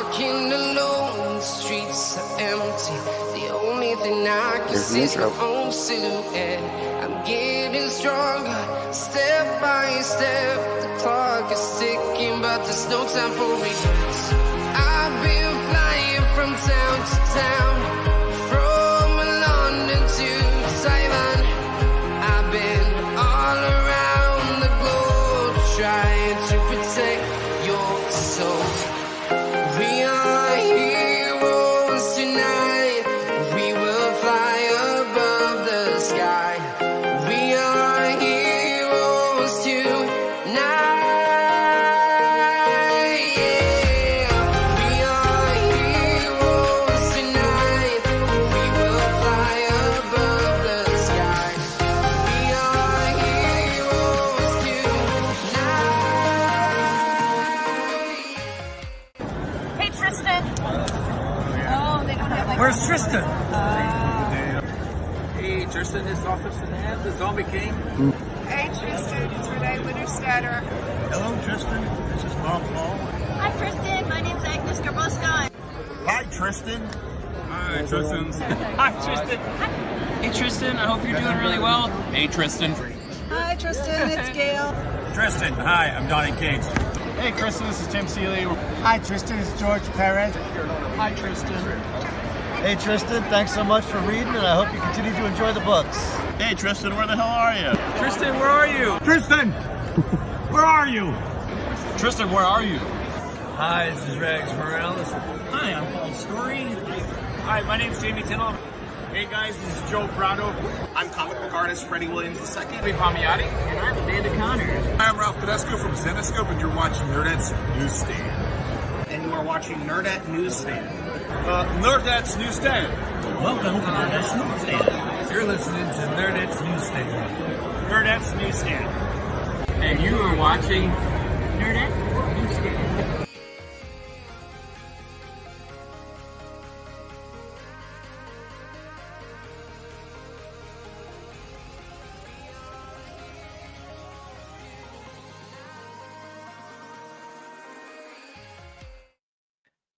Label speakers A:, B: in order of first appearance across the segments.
A: walking alone, the streets are empty. The only thing I can see is my own silhouette. I'm getting stronger, step by step. The clock is ticking, but there's no time for regrets. I've been flying from town to town, from London to Taiwan. I've been all around the globe trying to protect your soul. We are heroes tonight. We will fly above the sky. We are heroes tonight. Yeah. We are heroes tonight. We will fly above the sky. We are heroes tonight.
B: Hey, Tristan. Oh, they don't have like.
C: Where's Tristan?
D: Hey, Tristan, this Officer Nab, the Zombie King.
B: Hey, Tristan. It's Renee Winterstatter.
C: Hello, Tristan. This is Bob Paul.
B: Hi, Tristan. My name's Agnes Garboscon.
C: Hi, Tristan.
D: Hi, Tristan.
E: Hi, Tristan. Hey, Tristan. I hope you're doing really well. Hey, Tristan.
B: Hi, Tristan. It's Gail.
C: Tristan. Hi, I'm Donnie Cates.
E: Hey, Kristen. This is Tim Seeley.
C: Hi, Tristan. It's George Perez.
E: Hi, Tristan.
F: Hey Tristan, thanks so much for reading, and I hope you continue to enjoy the books.
C: Hey, Tristan, where the hell are you?
E: Tristan, where are you?
C: Tristan! Where are you?
E: Tristan, where are you?
D: Hi, this is Rex Morales.
E: Hi, I'm Paul Story.
D: Hi, my name's Jamie Tindall.
C: Hey guys, this is Joe Prado. I'm comic book artist Freddie Williams II.
E: Hey, Palmiotti. And I'm Amanda Connors.
G: Hi, I'm Ralph Tedesco from Zenescope, and you're watching Nerdette's Newsstand.
C: And you are watching Nerdette Newsstand.
G: Nerdette's Newsstand.
C: Welcome to Nerdette's Newsstand.
D: You're listening to Nerdette's Newsstand.
C: Nerdette's Newsstand.
E: And you are watching Nerdette Newsstand.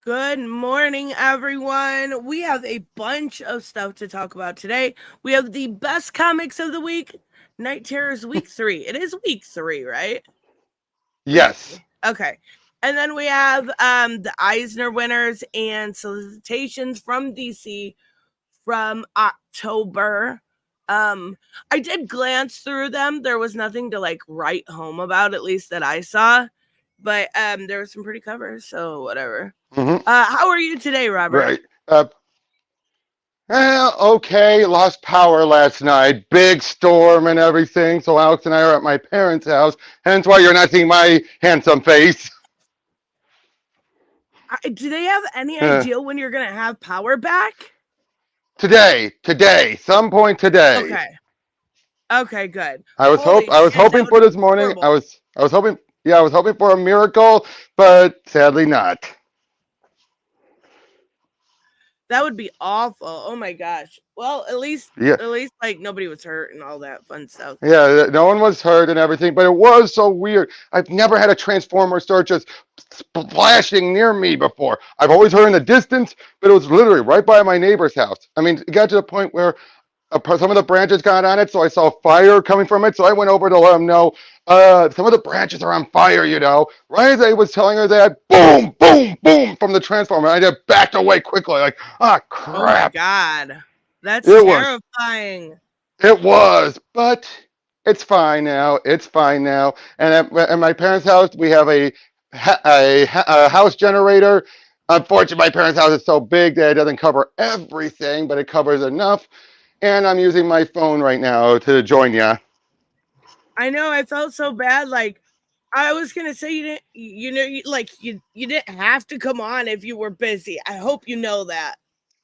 H: Good morning, everyone. We have a bunch of stuff to talk about today. We have the best comics of the week, Night Terrors week 3. It is week 3, right?
I: Yes.
H: Okay. And then we have the Eisner winners and Solicitations from DC from October. I did glance through them. There was nothing to like write home about, at least that I saw. But there were some pretty covers, so whatever.
I: Mm-hmm.
H: How are you today, Robert?
I: Right. Okay. Lost power last night. Big storm and everything. So Alex and I are at my parents' house. Hence why you're not seeing my handsome face.
H: Do they have any idea when you're going to have power back?
I: Today. Some point today.
H: Okay, good.
I: I was hoping for this morning.
H: Horrible.
I: I was hoping for a miracle, but sadly not.
H: That would be awful. Oh my gosh. Well, at least like nobody was hurt and all that fun stuff.
I: Yeah, no one was hurt and everything, but it was so weird. I've never had a transformer start just splashing near me before. I've always heard in the distance, but it was literally right by my neighbor's house. I mean, it got to the point where some of the branches got on it, so I saw fire coming from it. So I went over to let them know some of the branches are on fire, you know. Right as I was telling her that, boom, boom, boom from the transformer. I just backed away quickly, like, crap.
H: Oh my God. That's terrifying.
I: It was, but it's fine now. And at my parents' house, we have a house generator. Unfortunately, my parents' house is so big that it doesn't cover everything, but it covers enough. And I'm using my phone right now to join you.
H: I know. I felt so bad. Like, I was gonna say you didn't have to come on if you were busy. I hope you know that.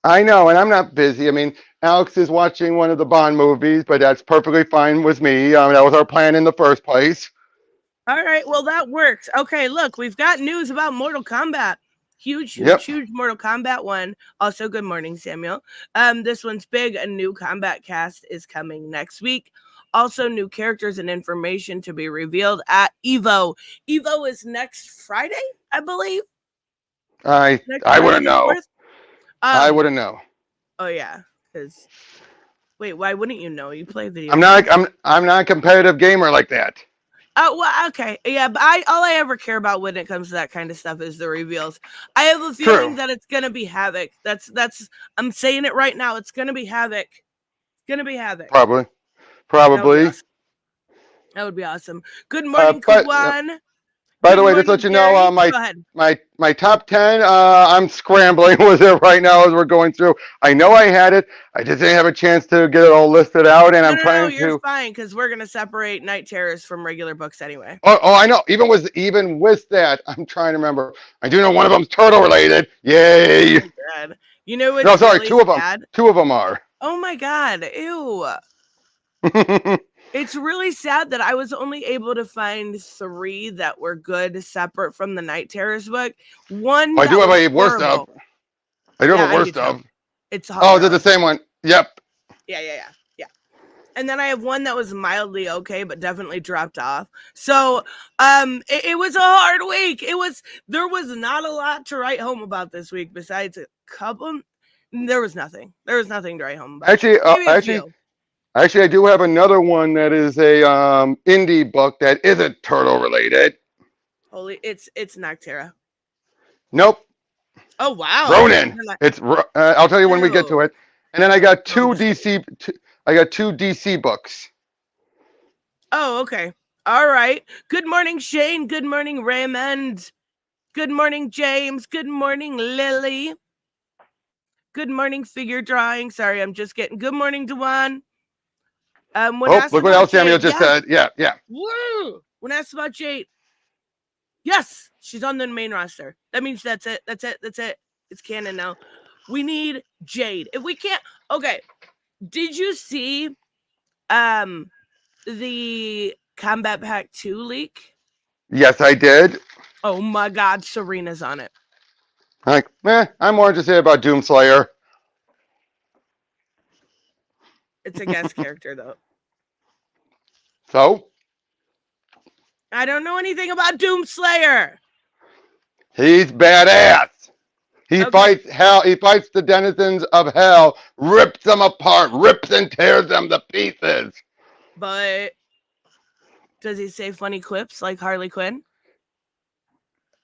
I: I know, and I'm not busy. I mean, Alex is watching one of the Bond movies, but that's perfectly fine with me. That was our plan in the first place.
H: All right. Well, that works. Okay. Look, we've got news about Mortal Kombat. Huge Mortal Kombat one. Also, good morning, Samuel. This one's big. A new combat cast is coming next week. Also, new characters and information to be revealed at EVO. EVO is next Friday, I believe.
I: I wouldn't know. I wouldn't know.
H: Oh yeah, because wait, why wouldn't you know? You play video
I: I'm
H: games.
I: not. I'm not a competitive gamer like that.
H: Oh well, okay, yeah, but all I ever care about when it comes to that kind of stuff is the reveals. I have a feeling that it's gonna be Havoc. That's. I'm saying it right now. It's gonna be Havoc. It's gonna be Havoc.
I: Probably.
H: That would be
I: Probably.
H: awesome. That would be awesome. Good morning,
I: But
H: Kuwan.
I: by
H: Good
I: the way, just to
H: morning,
I: let you
H: Jerry.
I: know,
H: Go ahead.
I: my top 10, I'm scrambling with it right now as we're going through. I know I had it. I just didn't have a chance to get it all listed out, and I'm
H: No,
I: trying
H: you're
I: to.
H: fine because we're gonna separate Night Terrors from regular books anyway.
I: Oh, I know. Even with that, I'm trying to remember. I do know one of them's turtle related. Yay!
H: Oh, God. You know what's
I: No, sorry,
H: really
I: two of them.
H: sad?
I: Two of them are.
H: Oh my God! Ew. It's really sad that I was only able to find 3 that were good separate from the Night Terrors book. One
I: I
H: that
I: do have
H: was
I: a worst of.
H: horrible.
I: I do have
H: Yeah,
I: a
H: I do
I: worst
H: too.
I: of.
H: It's
I: Oh, they're the same one. Yep.
H: Yeah. And then I have one that was mildly okay, but definitely dropped off. So, it was a hard week. There was not a lot to write home about this week besides a couple. There was nothing. There was nothing to write home about.
I: Actually,
H: Maybe a few.
I: Actually, I do have another one that is a indie book that isn't turtle related.
H: Holy, it's Noctera.
I: Nope.
H: Oh wow.
I: Ronin. It's. I'll tell you when we get to it. And then I got two DC. I got 2 DC books.
H: Oh, okay. All right. Good morning, Shane. Good morning, Raymond. Good morning, James. Good morning, Lily. Good morning, figure drawing. Sorry, I'm just getting. Good morning, Dewan. When asked
I: Look what
H: about
I: else Samuel
H: Jade,
I: just said. Yeah.
H: Woo! When asked about Jade, yes, she's on the main roster. That means that's it. It's canon now. We need Jade. If we can't, okay. Did you see the Combat Pack 2 leak?
I: Yes, I did.
H: Oh my God, Serena's on it.
I: I'm more interested about Doomslayer.
H: It's a guest character though.
I: So?
H: I don't know anything about Doomslayer.
I: He's badass. He fights hell. He fights the denizens of hell, rips them apart, rips and tears them to pieces.
H: But does he say funny quips like Harley Quinn?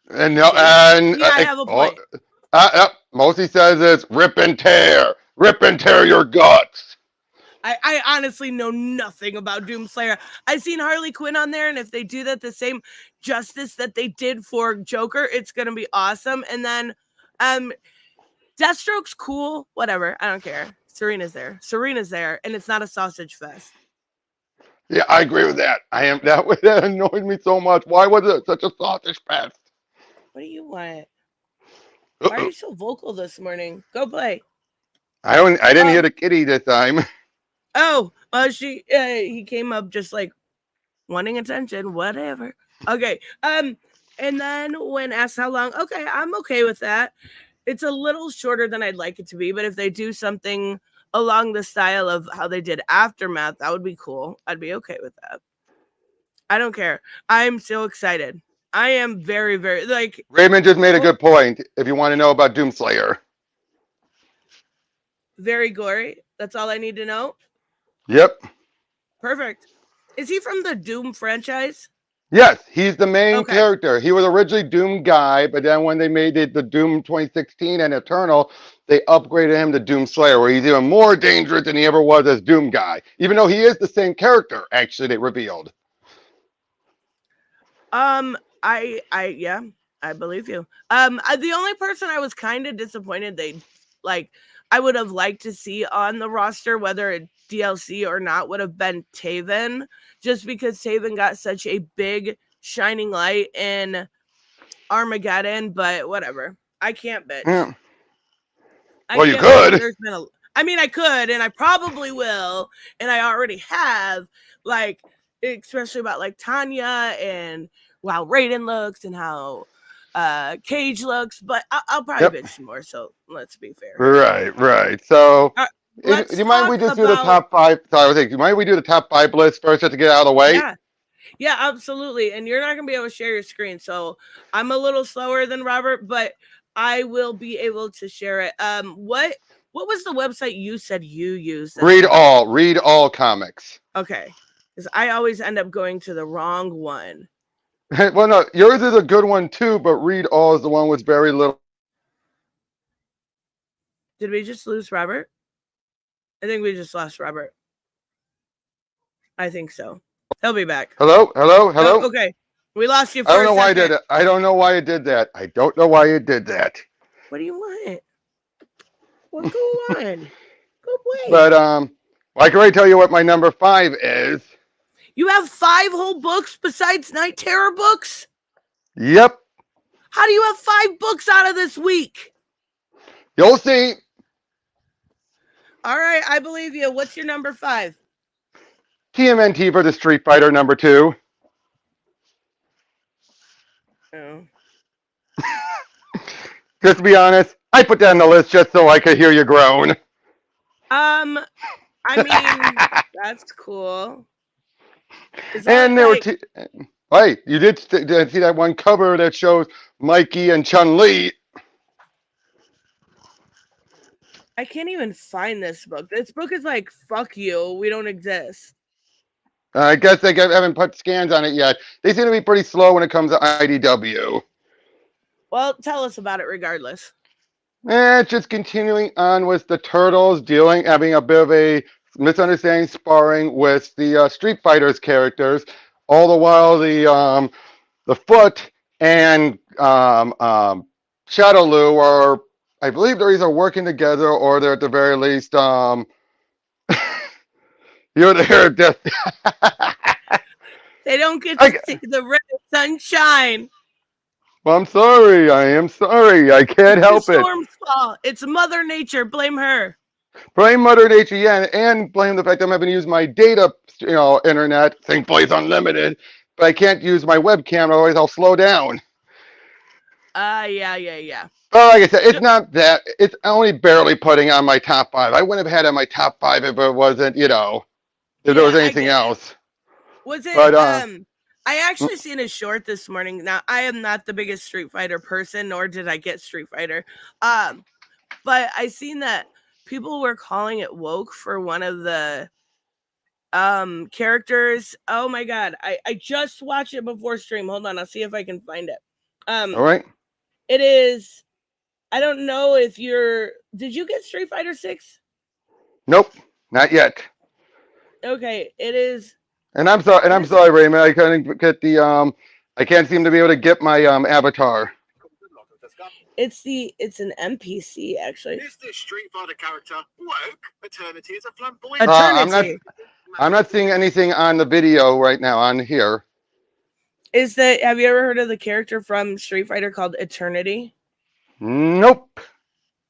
I: And
H: I have a point.
I: most he says is rip and tear your guts.
H: I honestly know nothing about Doomslayer. I've seen Harley Quinn on there, and if they do that the same justice that they did for Joker, it's gonna be awesome. And then Deathstroke's cool, whatever. I don't care. Serena's there, and it's not a sausage fest.
I: Yeah, I agree with that. That annoyed me so much. Why was it such a sausage fest?
H: What do you want? Why are you so vocal this morning? Go play.
I: I didn't hear the kitty this time.
H: Oh, he came up just like wanting attention, whatever. Okay. And then when asked how long, okay, I'm okay with that. It's a little shorter than I'd like it to be, but if they do something along the style of how they did Aftermath, that would be cool. I'd be okay with that. I don't care. I'm so excited. I am very, very like
I: Raymond just made a good point. If you want to know about Doomslayer.
H: Very gory. That's all I need to know.
I: Yep.
H: Perfect. Is he from the Doom franchise?
I: Yes, he's the main character. He was originally Doom Guy, but then when they made it the Doom 2016 and Eternal, they upgraded him to Doomslayer, where he's even more dangerous than he ever was as Doom Guy. Even though he is the same character, actually, they revealed.
H: I believe you. The only person I was kind of disappointed I would have liked to see on the roster, whether it DLC or not, would have been Taven, just because Taven got such a big shining light in Armageddon, but whatever. I can't bitch.
I: Yeah. Well, you could.
H: I could, and I probably will, and I already have, especially about Tanya and how Raiden looks and how Cage looks, but I'll probably bitch some more, so let's be fair.
I: Right. So, do you mind we just do the top 5? Sorry, do you mind we do the top 5 list first just to get out of the way?
H: Yeah, absolutely. And you're not going to be able to share your screen, so I'm a little slower than Robert, but I will be able to share it. What was the website you said you used?
I: Read all comics.
H: Okay, because I always end up going to the wrong one.
I: Well, no, yours is a good one too, but Read All is the one with very little.
H: Did we just lose Robert? I think we just lost Robert. I think so. He'll be back.
I: Hello?
H: Oh, okay. We lost you for
I: I don't know
H: a
I: why I
H: second.
I: did it. I don't know why it did that. I don't know why it did that.
H: What do you want? Well, go on. Go play.
I: But I can already tell you what my number 5 is.
H: You have 5 whole books besides Night Terror books?
I: Yep.
H: How do you have 5 books out of this week?
I: You'll see.
H: All right, I believe you. What's your number 5?
I: TMNT for the Street Fighter number 2.
H: Oh.
I: Just to be honest, I put that on the list just so I could hear you groan.
H: I mean, that's cool.
I: And there were wait, you did see that one cover that shows Mikey and Chun-Li.
H: I can't even find this book. This book is like, fuck you, we don't exist.
I: I guess they haven't put scans on it yet. They seem to be pretty slow when it comes to IDW.
H: Well, tell us about it regardless.
I: Just continuing on with the Turtles having a bit of a misunderstanding, sparring with the Street Fighters characters. All the while, the Foot and Shadow Lu are, I believe, they're either working together or they're at the very least, you're there at death.
H: They don't get to see the ray of sunshine.
I: Well, I'm sorry. I am sorry. I can't help it.
H: Storm's fault. It's Mother Nature. Blame her.
I: Blame Mother Nature, yeah, and blame the fact I'm having to use my data, internet. Thankfully, it's unlimited, but I can't use my webcam, otherwise I'll slow down.
H: Yeah.
I: Well, like I said, it's not that. It's only barely putting on my top 5. I wouldn't have had it on my top 5 if it wasn't, if there was anything else.
H: Was it,
I: But,
H: I actually seen a short this morning. Now, I am not the biggest Street Fighter person, nor did I get Street Fighter. But I seen that people were calling it woke for one of the characters. Oh my god. I just watched it before stream. Hold on, I'll see if I can find it.
I: All right.
H: It is, I don't know if did you get Street Fighter 6?
I: Nope, not yet.
H: Okay, it is.
I: And I'm sorry, Raymond. I couldn't get I can't seem to be able to get my avatar.
H: It's an NPC actually.
C: Is this Street Fighter character woke? Eternity is a flamboyant.
H: Eternity.
I: I'm not seeing anything on the video right now on here.
H: Have you ever heard of the character from Street Fighter called Eternity?
I: Nope.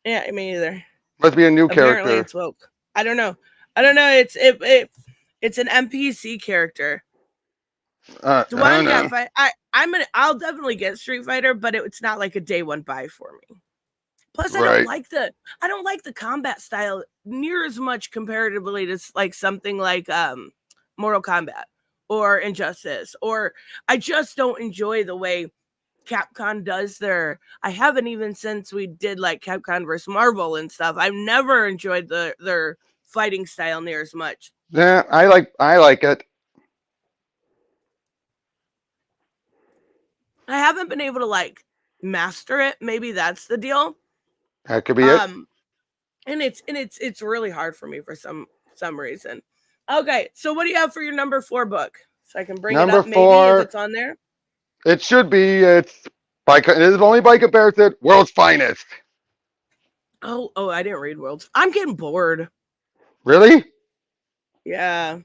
H: Yeah, me either.
I: Must be a new
H: Apparently
I: character.
H: it's woke. I don't know. It's an NPC character.
I: I don't know.
H: I'll definitely get Street Fighter, but it's not like a day one buy for me. Plus, I don't like the combat style near as much comparatively to like something like Mortal Kombat or Injustice, or I just don't enjoy the way Capcom does I haven't even since we did like Capcom vs. Marvel and stuff. I've never enjoyed their fighting style near as much.
I: Yeah, I like it.
H: I haven't been able to like master it. Maybe that's the deal.
I: That could be it.
H: And it's really hard for me for some reason. Okay, so what do you have for your number 4 book? So I can bring it up maybe if it's on there.
I: It should be. It is only by comparison, World's Finest.
H: Oh, I didn't read World's. I'm getting bored.
I: Really?
H: Yeah.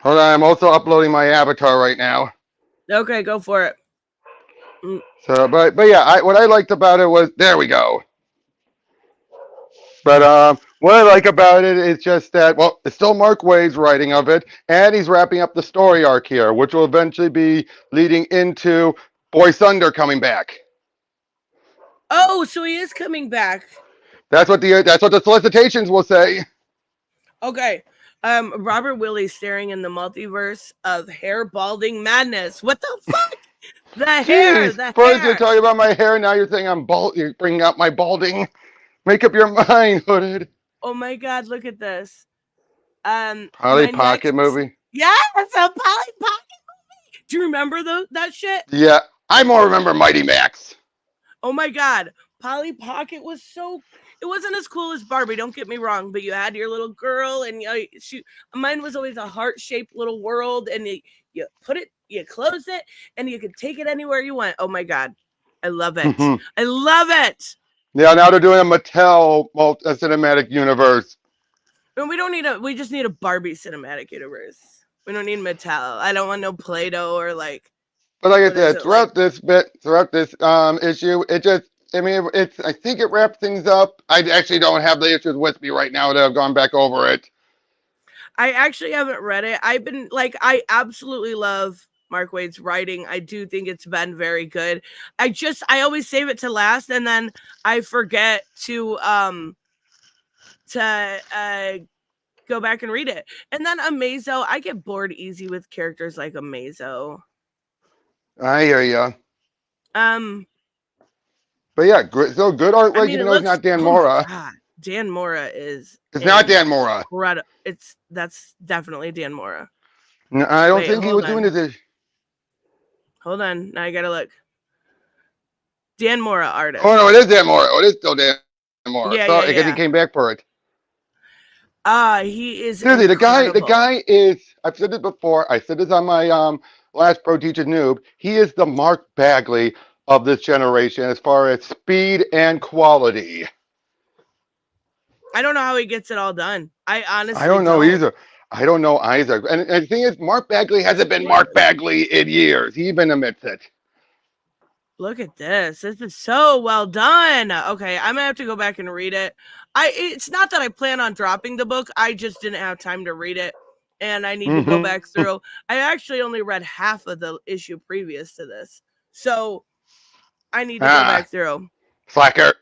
I: Hold on, I'm also uploading my avatar right now.
H: Okay, go for it.
I: So, but yeah, what I liked about it was, there we go. But what I like about it is just that, well, it's still Mark Waid's writing of it, and he's wrapping up the story arc here, which will eventually be leading into Boy Thunder coming back.
H: Oh, so he is coming back.
I: That's what the solicitations will say.
H: Okay. Robert Willie staring in the multiverse of hair balding madness. What the fuck? The hair,
I: Jeez,
H: the
I: first you're
H: hair.
I: talking about my hair, now you're saying I'm bald. You're bringing up my balding. Make up your mind, Hooded.
H: Oh my God, look at this.
I: Polly
H: My
I: Pocket
H: next,
I: movie.
H: yeah, it's a Polly Pocket. Do you remember that shit?
I: Yeah, I more remember Mighty Max.
H: Oh my God, Polly Pocket was so. It wasn't as cool as Barbie. Don't get me wrong, but you had your little girl, and mine was always a heart-shaped little world, and you put it, you close it, and you could take it anywhere you want. Oh my God, I love it. I love it.
I: Yeah, now they're doing a Mattel cinematic universe.
H: And we don't need we just need a Barbie cinematic universe. We don't need Mattel. I don't want no Play-Doh or like.
I: But like I
H: What is
I: said,
H: it like?
I: throughout this issue, it just, I mean, I think it wraps things up. I actually don't have the issues with me right now that I've gone back over it.
H: I actually haven't read it. I've been like, I absolutely love Mark Waid's writing. I do think it's been very good. I always save it to last, and then I forget to go back and read it. And then Amazo, I get bored easy with characters like Amazo.
I: I hear ya.
H: But
I: yeah, so good artwork, even though it's not Dan Mora.
H: God, Dan Mora is.
I: It's not Dan Mora.
H: That's definitely Dan Mora.
I: No, I don't think he was doing this.
H: Hold on, now I gotta look. Dan Mora artist.
I: Oh no, it is Dan Mora. Oh, it is still Dan Mora.
H: Yeah,
I: I guess he came back for it.
H: He is.
I: Seriously, the guy is. I've said this before. I said this on my last Pro Teacher Noob. He is the Mark Bagley of this generation as far as speed and quality.
H: I don't know how he gets it all done. I honestly
I: don't know either. I don't know either. And the thing is, Mark Bagley hasn't been Mark Bagley in years. He even admits it.
H: Look at this. This is so well done. Okay, I'm gonna have to go back and read it. It's not that I plan on dropping the book. I just didn't have time to read it, and I need to go back through. I actually only read half of the issue previous to this, so I need to go back through.
I: Slacker.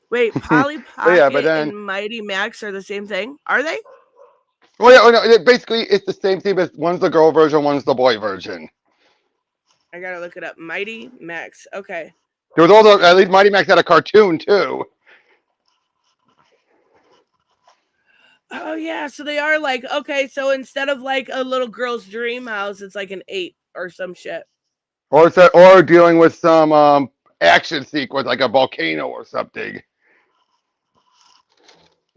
H: Wait, Polly Pocket and Mighty Max are the same thing? Are they?
I: Well, yeah, no, basically it's the same thing, but one's the girl version, one's the boy version.
H: I gotta look it up. Mighty Max. Okay.
I: There was also, at least Mighty Max had a cartoon too.
H: Oh yeah, so they are like, okay, so instead of like a little girl's dream house, it's like an ape or some shit.
I: Or dealing with some action sequence like a volcano or something.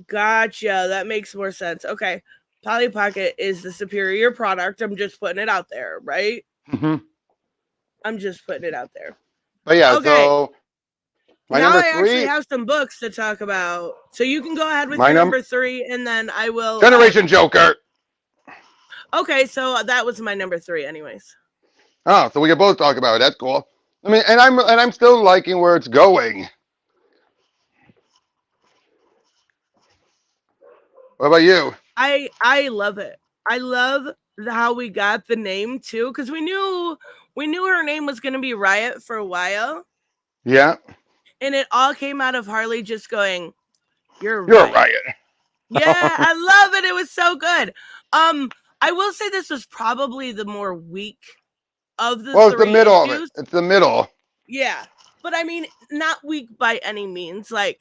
H: Gotcha. That makes more sense. Okay. Polly Pocket is the superior product. I'm just putting it out there, right? I'm just putting it out there.
I: But yeah, okay. So
H: my now number three, I actually have some books to talk about. So you can go ahead with your number 3, and then I will.
I: Generation Joker.
H: Okay, so that was my number 3, anyways.
I: Oh, so we can both talk about it. That's cool. I mean, and I'm still liking where it's going. What about you?
H: I love it. I love how we got the name too, because we knew her name was going to be Riot for a while.
I: Yeah.
H: And it all came out of Harley just going, "You're
I: Riot."
H: Yeah, I love it. It was so good. I will say this was probably the more weak of the three
I: it's the middle
H: issues.
I: of it. It's the middle.
H: Yeah, but I mean, not weak by any means. Like,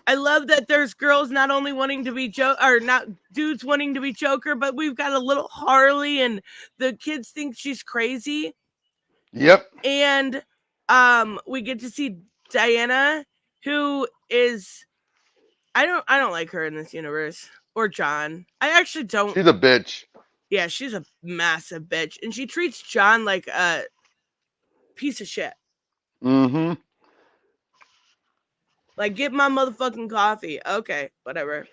H: I love that there's girls not only wanting to be not dudes wanting to be Joker, but we've got a little Harley, and the kids think she's crazy.
I: Yep.
H: And we get to see Diana, who is I don't like her in this universe, or John. I actually don't.
I: She's a bitch.
H: Yeah, she's a massive bitch, and she treats John like a piece of shit. Like, get my motherfucking coffee. Okay, whatever.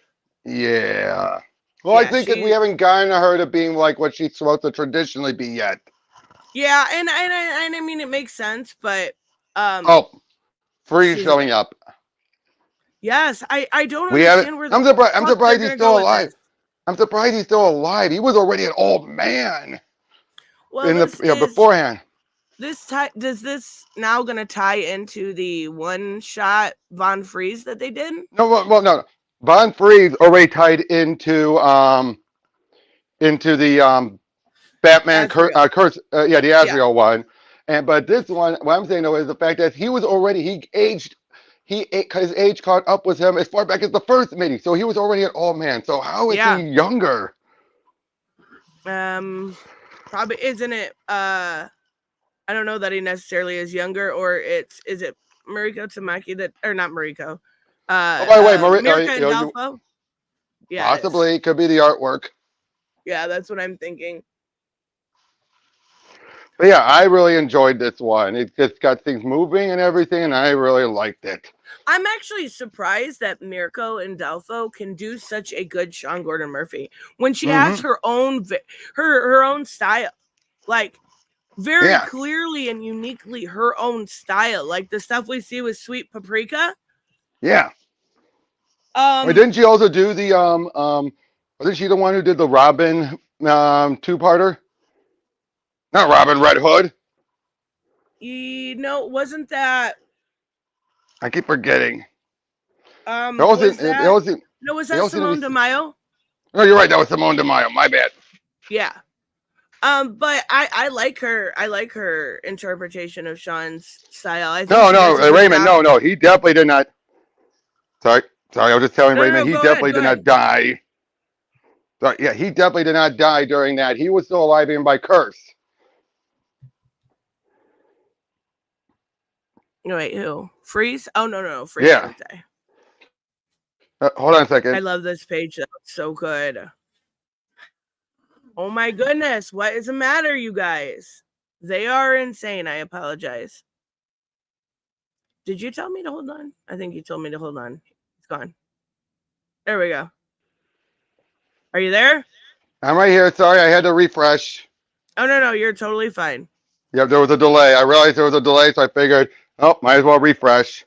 I: Yeah. Well, I think we haven't gotten her to being like what she's supposed to traditionally be yet.
H: Yeah, and I mean, it makes sense, but
I: Free showing up.
H: Yes, I don't understand where
I: I'm surprised he's still alive. I'm surprised he's still alive. He was already an old man. Well, beforehand.
H: Does this now going to tie into the one-shot Von Freeze that they did?
I: No. Von Freeze already tied into the Batman curse. The Azrael one. But this one, what I'm saying though is the fact that he aged. His age caught up with him as far back as the first mini, so he was already an old man. So how is
H: Yeah.
I: he younger?
H: Probably isn't it? I don't know that he necessarily is younger, or is it Mariko Tamaki that, or not Mariko?
I: Oh, by the way,
H: Mirka and Delpho. Yeah,
I: possibly could be the artwork.
H: Yeah, that's what I'm thinking.
I: But yeah, I really enjoyed this one. It just got things moving and everything, and I really liked it.
H: I'm actually surprised that Mirko and Delpho can do such a good Sean Gordon Murphy when she has her own her own style, like very clearly and uniquely her own style, like the stuff we see with Sweet Paprika.
I: Yeah. Wait, didn't she also do the wasn't she the one who did the Robin two-parter? Not Robin, Red Hood.
H: Wasn't that?
I: I keep forgetting.
H: Was that Simone de Mayo?
I: No, you're right. That was Simone de Mayo. My bad.
H: Yeah. But I like her. I like her interpretation of Sean's style. I think
I: Raymond. No, he definitely did not. Sorry. I was just telling Raymond he definitely did not die. So, yeah, he definitely did not die during that. He was still alive even by curse.
H: No, wait, who? Freeze? Oh, no. Freeze didn't die.
I: Hold on a second.
H: I love this page, though. It's so good. Oh, my goodness. What is the matter, you guys? They are insane. I apologize. Did you tell me to hold on? I think you told me to hold on. It's gone. There we go. Are you there?
I: I'm right here. Sorry, I had to refresh.
H: Oh, no. You're totally fine.
I: Yep, there was a delay. I realized there was a delay, so I figured, might as well refresh.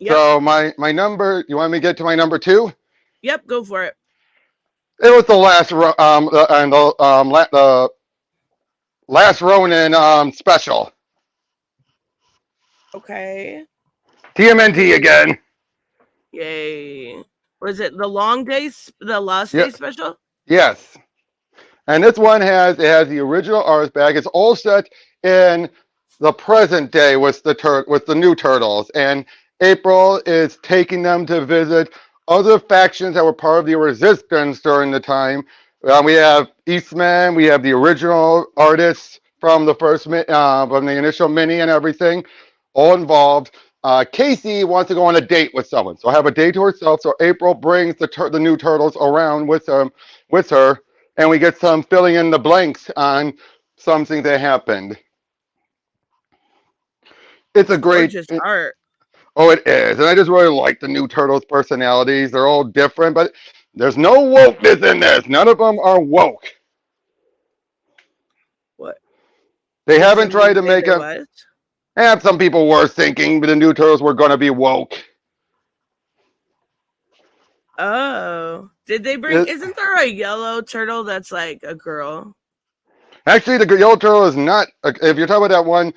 I: Yep. So my number, you want me to get to my number 2?
H: Yep, go for it.
I: It was the last Ronin special.
H: Okay.
I: TMNT again.
H: Yay. Was it the long days, the last day special?
I: Yes. And this one has the original art back. It's all set in the present day with the new turtles. And April is taking them to visit other factions that were part of the resistance during the time. We have Eastman, we have the original artists from the from the initial mini and everything, all involved. Casey wants to go on a date with someone, so have a date to herself. So April brings the new turtles around with her, and we get some filling in the blanks on something that happened. It's a great
H: gorgeous art.
I: Oh, it is. And I just really like the new Turtles' personalities. They're all different, but there's no wokeness in this. None of them are woke.
H: What?
I: They haven't tried to make them. And some people were thinking the new Turtles were going to be woke.
H: Oh. Did they bring... Isn't there a yellow turtle that's like a girl?
I: Actually, the yellow turtle is not... If you're talking about that one...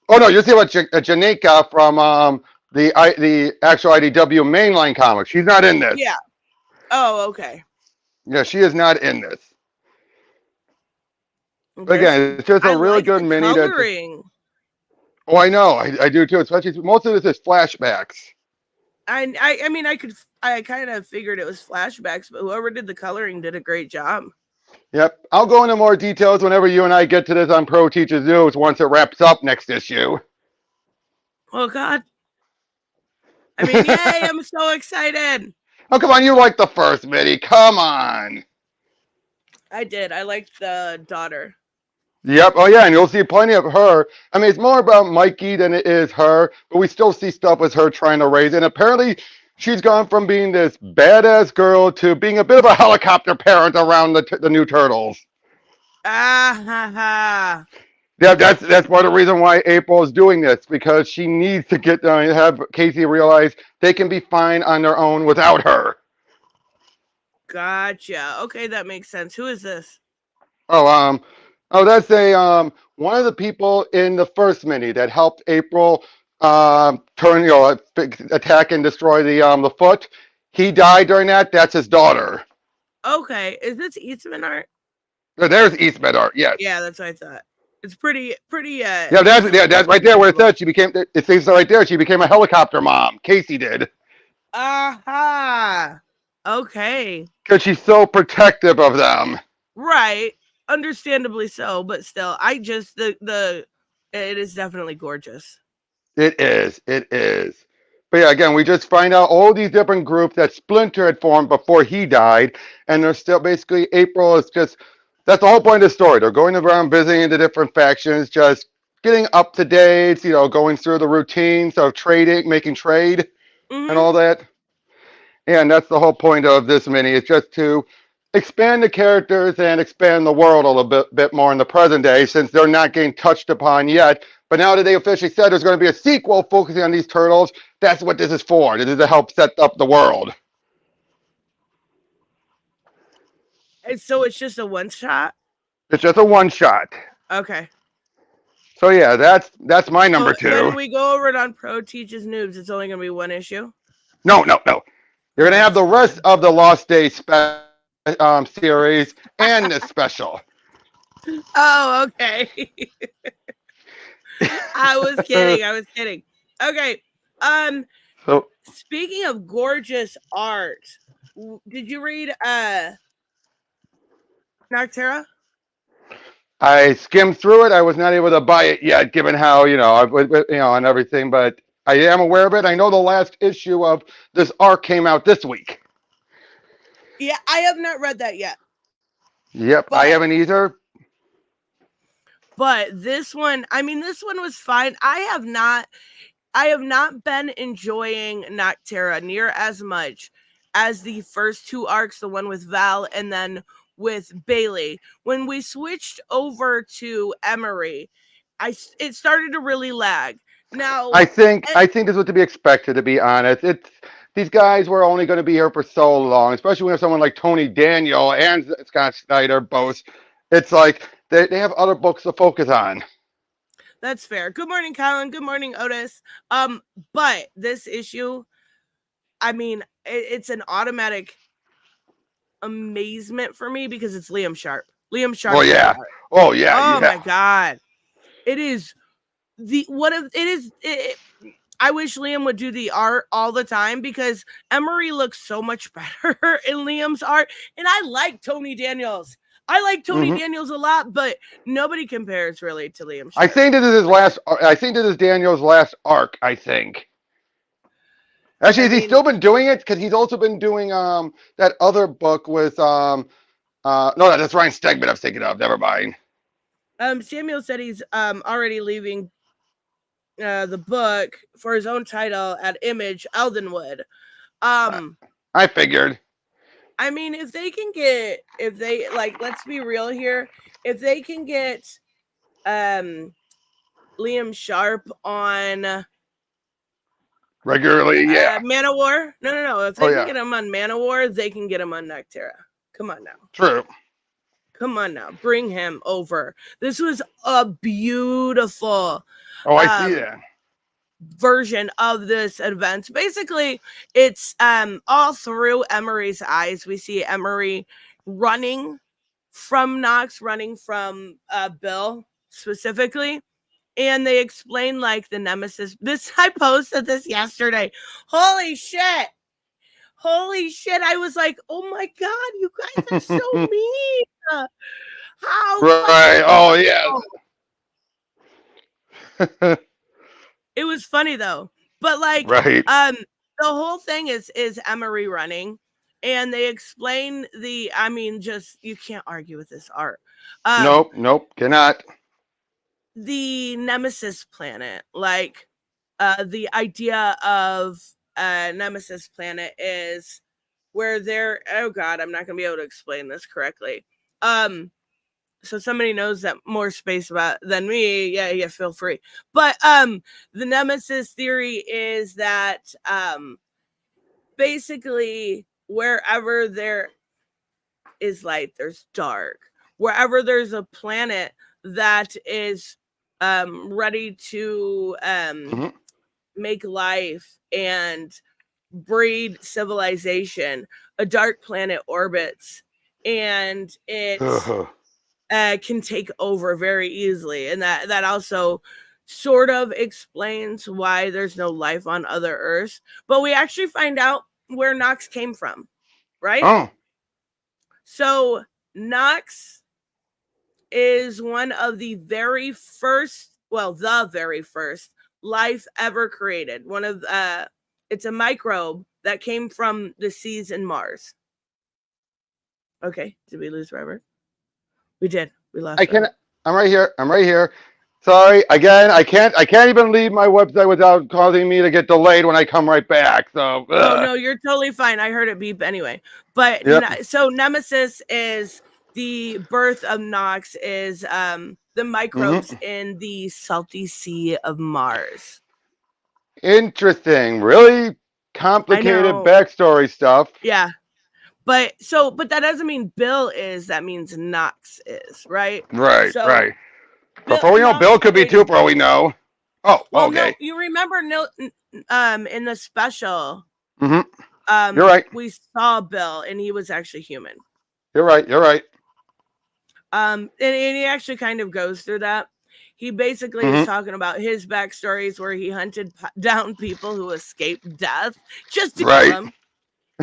I: Oh, no, you're talking about Janika from the actual IDW mainline comic. She's not in this.
H: Yeah. Oh, okay.
I: Yeah, she is not in this. But again, it's just a really good mini.
H: Coloring.
I: Oh, I know. I do too. Especially most of this is flashbacks.
H: I mean, I kind of figured it was flashbacks, but whoever did the coloring did a great job.
I: Yep. I'll go into more details whenever you and I get to this on Pro Teachers News once it wraps up next issue.
H: Oh, God. I mean, yay, I'm so excited.
I: Oh, come on. You like the first mini. Come on.
H: I did. I liked the daughter.
I: Yep. Oh, yeah. And you'll see plenty of her. I mean, it's more about Mikey than it is her, but we still see stuff with her trying to raise it. And apparently, she's gone from being this badass girl to being a bit of a helicopter parent around the new Turtles.
H: Ah, ha, ha.
I: Yeah, that's part of the reason why April is doing this, because she needs to have Casey realize they can be fine on their own without her.
H: Gotcha. Okay, that makes sense. Who is this?
I: That's one of the people in the first mini that helped April attack and destroy the foot. He died during that. That's his daughter.
H: Okay, is this Eastman art?
I: There's Eastman art. Yes.
H: Yeah, that's what I thought. It's pretty.
I: Yeah, that's right there where it said she became. It says right there she became a helicopter mom. Casey did
H: Aha. Okay.
I: because she's so protective of them.
H: Right. Understandably so, but still, I just the it is definitely gorgeous.
I: It is. It is. But yeah, again, we just find out all these different groups that Splinter had formed before he died, and they're still basically April is just that's the whole point of the story. They're going around visiting the different factions, just getting up to date, going through the routines of trading, making trade, and all that. And that's the whole point of this mini. It's just to expand the characters and expand the world a little bit more in the present day, since they're not getting touched upon yet. But now that they officially said there's going to be a sequel focusing on these turtles, that's what this is for. This is to help set up the world.
H: And so it's just a one shot.
I: It's just a one shot.
H: Okay.
I: So yeah, that's my number two.
H: When we go over it on Pro Teaches Noobs, it's only going to be one issue.
I: No. You're going to have the rest of the Lost Day series and this special.
H: Oh, okay. I was kidding. Okay.
I: So
H: speaking of gorgeous art, did you read Noctera?
I: I skimmed through it. I was not able to buy it yet, given how and everything. But I am aware of it. I know the last issue of this arc came out this week.
H: Yeah, I have not read that yet.
I: Yep, I haven't either.
H: But this one was fine. I have not been enjoying Noctera near as much as the first two arcs, the one with Val and then with Bailey. When we switched over to Emery, it started to really lag. Now
I: I think this was to be expected, to be honest. These guys were only going to be here for so long, especially when you have someone like Tony Daniel and Scott Snyder both. It's like they have other books to focus on.
H: That's fair. Good morning, Colin. Good morning, Otis. But this issue, I mean, it's an automatic amazement for me because it's Liam Sharp. Liam Sharp.
I: Oh yeah. Oh yeah.
H: Oh my God. It is I wish Liam would do the art all the time because Emery looks so much better in Liam's art. And I like Tony Daniels. I like Tony Daniels a lot, but nobody compares really to Liam Sharp.
I: I think this is Daniel's last arc, I think. Actually, has he still been doing it? Because he's also been doing that other book with no, that's Ryan Stegman I was thinking of. Never mind.
H: Samuel said he's already leaving the book for his own title at Image Eldenwood.
I: I figured.
H: I mean, let's be real here. If they can get Liam Sharp on
I: regularly,
H: Manowar. No. If they can get him on Manowar, they can get him on Noctera. Come on now.
I: True.
H: Come on now. Bring him over. This was a beautiful
I: I see that
H: version of this event. Basically, it's all through Emery's eyes. We see Emery running from Knox, running from Bill specifically. And they explain like the nemesis. I posted this yesterday. Holy shit. I was like, oh my God, you guys are so mean. How?
I: Right. Oh, yeah.
H: It was funny though. But like,
I: right.
H: The whole thing is Emery running. And they explain you can't argue with this art.
I: Nope, cannot.
H: The Nemesis planet, like the idea of Nemesis planet is where they're, oh God, I'm not gonna be able to explain this correctly. So somebody knows that more space about than me, yeah, feel free. But the Nemesis theory is that basically wherever there is light, there's dark. Wherever there's a planet that is ready to make life and breed civilization, a dark planet orbits, and it can take over very easily, and that also sort of explains why there's no life on other Earths. But we actually find out where Nox came from, right?
I: Oh,
H: So Nox is one of the very first life ever created. It's a microbe that came from the seas in Mars. Okay, did we lose Robert? We did. We lost.
I: I'm right here. I'm right here. Sorry again. I can't even leave my website without causing me to get delayed when I come right back. So.
H: Oh no, you're totally fine. I heard it beep anyway. But
I: Yep.
H: So Nemesis is the birth of Nox. Is the microbes in the salty sea of Mars.
I: Interesting. Really complicated backstory stuff.
H: Yeah. But that doesn't mean Bill is. That means Nox is, right?
I: Right.
H: So,
I: right. For we know, Bill could be too. For all we know. Oh,
H: well,
I: okay.
H: No, you remember in the special.
I: You're right.
H: We saw Bill, and he was actually human.
I: You're right. You're right.
H: And he actually kind of goes through that. He basically is talking about his backstories where he hunted down people who escaped death just to kill him.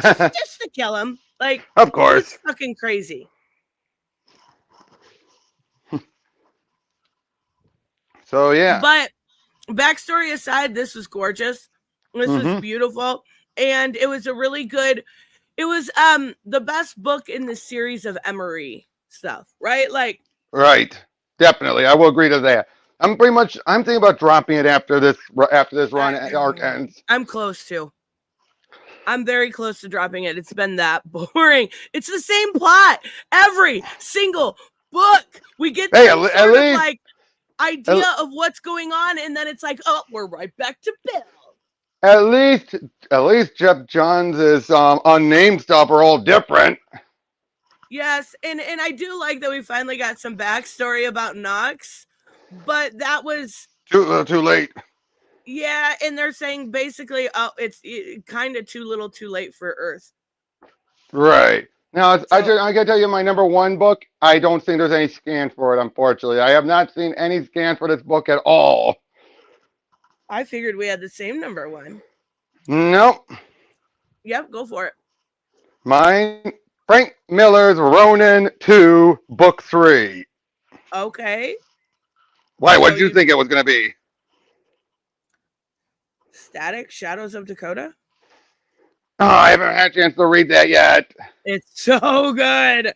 H: Just to kill him. Like,
I: of course.
H: He's fucking crazy.
I: So, yeah.
H: But backstory aside, this was gorgeous. This was beautiful. And it was a really good, it was the best book in the series of Emery stuff, right? Like,
I: right. Definitely. I will agree to that. I'm thinking about dropping it after this run arc ends.
H: I'm close to. I'm very close to dropping it. It's been that boring. It's the same plot every single book. We get some sort of like idea of what's going on, and then it's like, oh, we're right back to Bill.
I: At least Jeff Johns' unnamed stuff are all different.
H: Yes, and I do like that we finally got some backstory about Nox, but that was
I: too late.
H: Yeah, and they're saying basically, it's kind of too little, too late for Earth.
I: Right. Now, I gotta tell you, my number one book, I don't think there's any scans for it, unfortunately. I have not seen any scans for this book at all.
H: I figured we had the same number one.
I: Nope.
H: Yep, go for it.
I: Mine, Frank Miller's Ronin 2, Book 3.
H: Okay.
I: Why? What did you think it was going to be?
H: Static Shadows of Dakota?
I: Oh, I haven't had a chance to read that yet.
H: It's so good.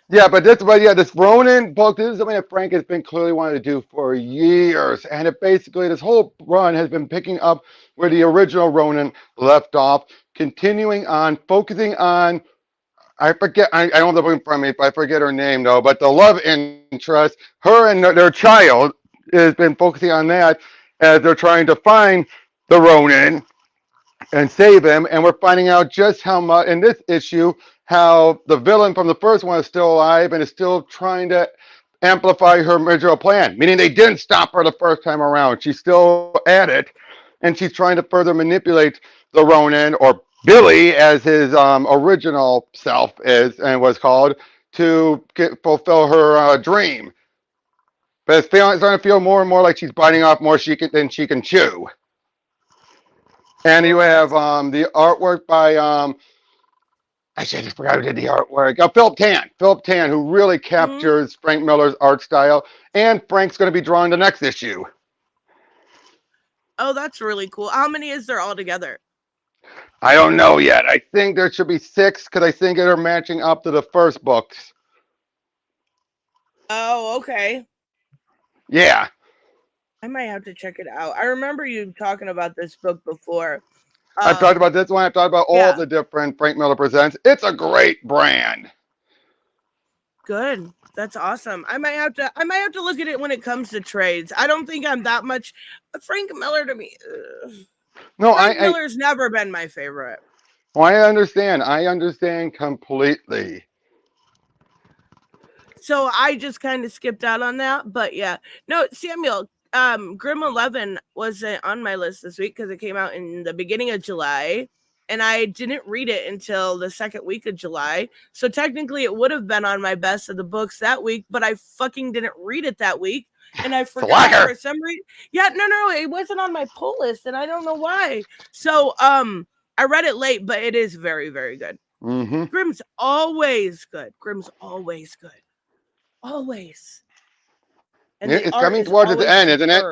I: Yeah, this Ronin book, this is something that Frank has been clearly wanting to do for years. And this whole run has been picking up where the original Ronin left off, continuing on, focusing on, I forget, I don't have the book in front of me, but I forget her name though, but the love interest, her and their child has been focusing on that as they're trying to find the Ronin and save him. And we're finding out just how much in this issue, how the villain from the first one is still alive and is still trying to amplify her original plan, meaning they didn't stop her the first time around. She's still at it, and she's trying to further manipulate the Ronin, or Billy, as his original self is and was called, to fulfill her dream. But it's starting to feel more and more like she's biting off more than she can chew. And you have the artwork by I just forgot who did the artwork. Philip Tan, who really captures Frank Miller's art style, and Frank's going to be drawing the next issue.
H: Oh, that's really cool. How many is there altogether?
I: I don't know yet. I think there should be 6 because I think they're matching up to the first books.
H: Oh, okay.
I: Yeah.
H: I might have to check it out. I remember you talking about this book before.
I: I've talked about this one. I've talked about all the different Frank Miller Presents. It's a great brand.
H: Good. That's awesome. I might have to look at it when it comes to trades. I don't think I'm that much Frank Miller to me.
I: No,
H: Frank Miller's never been my favorite.
I: Well, I understand completely.
H: So I just kind of skipped out on that, but yeah. No, Samuel, Grim 11 was on my list this week because it came out in the beginning of July. and I didn't read it until the second week of July. So technically it would have been on my best of the books that week, but I fucking didn't read it that week. And I forgot for some reason. Yeah, no, it wasn't on my pull list, and I don't know why. So I read it late, but it is very, very good.
I: Mm-hmm.
H: Grimm's always good. Grimm's always good. Always. And
I: It's coming towards its end, isn't it?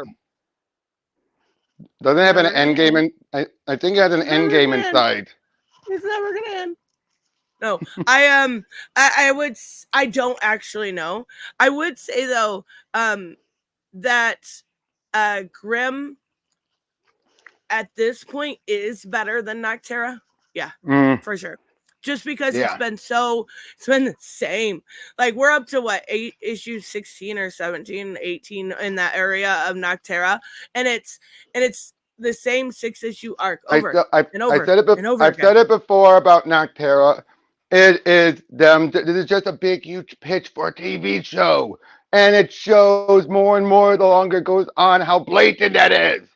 I: Doesn't it have an end game in? I think it has an end game inside.
H: It's never gonna end. No, I don't actually know. I would say though, that Grimm at this point is better than Noctera. Yeah, for sure. Just because it's been the same. Like we're up to what, 8 issues, 16 or 17, 18 in that area of Noctera, and it's the same 6-issue arc over and over.
I: I've said it before about Noctera. It is them. This is just a big, huge pitch for a TV show, and it shows more and more the longer it goes on how blatant that is.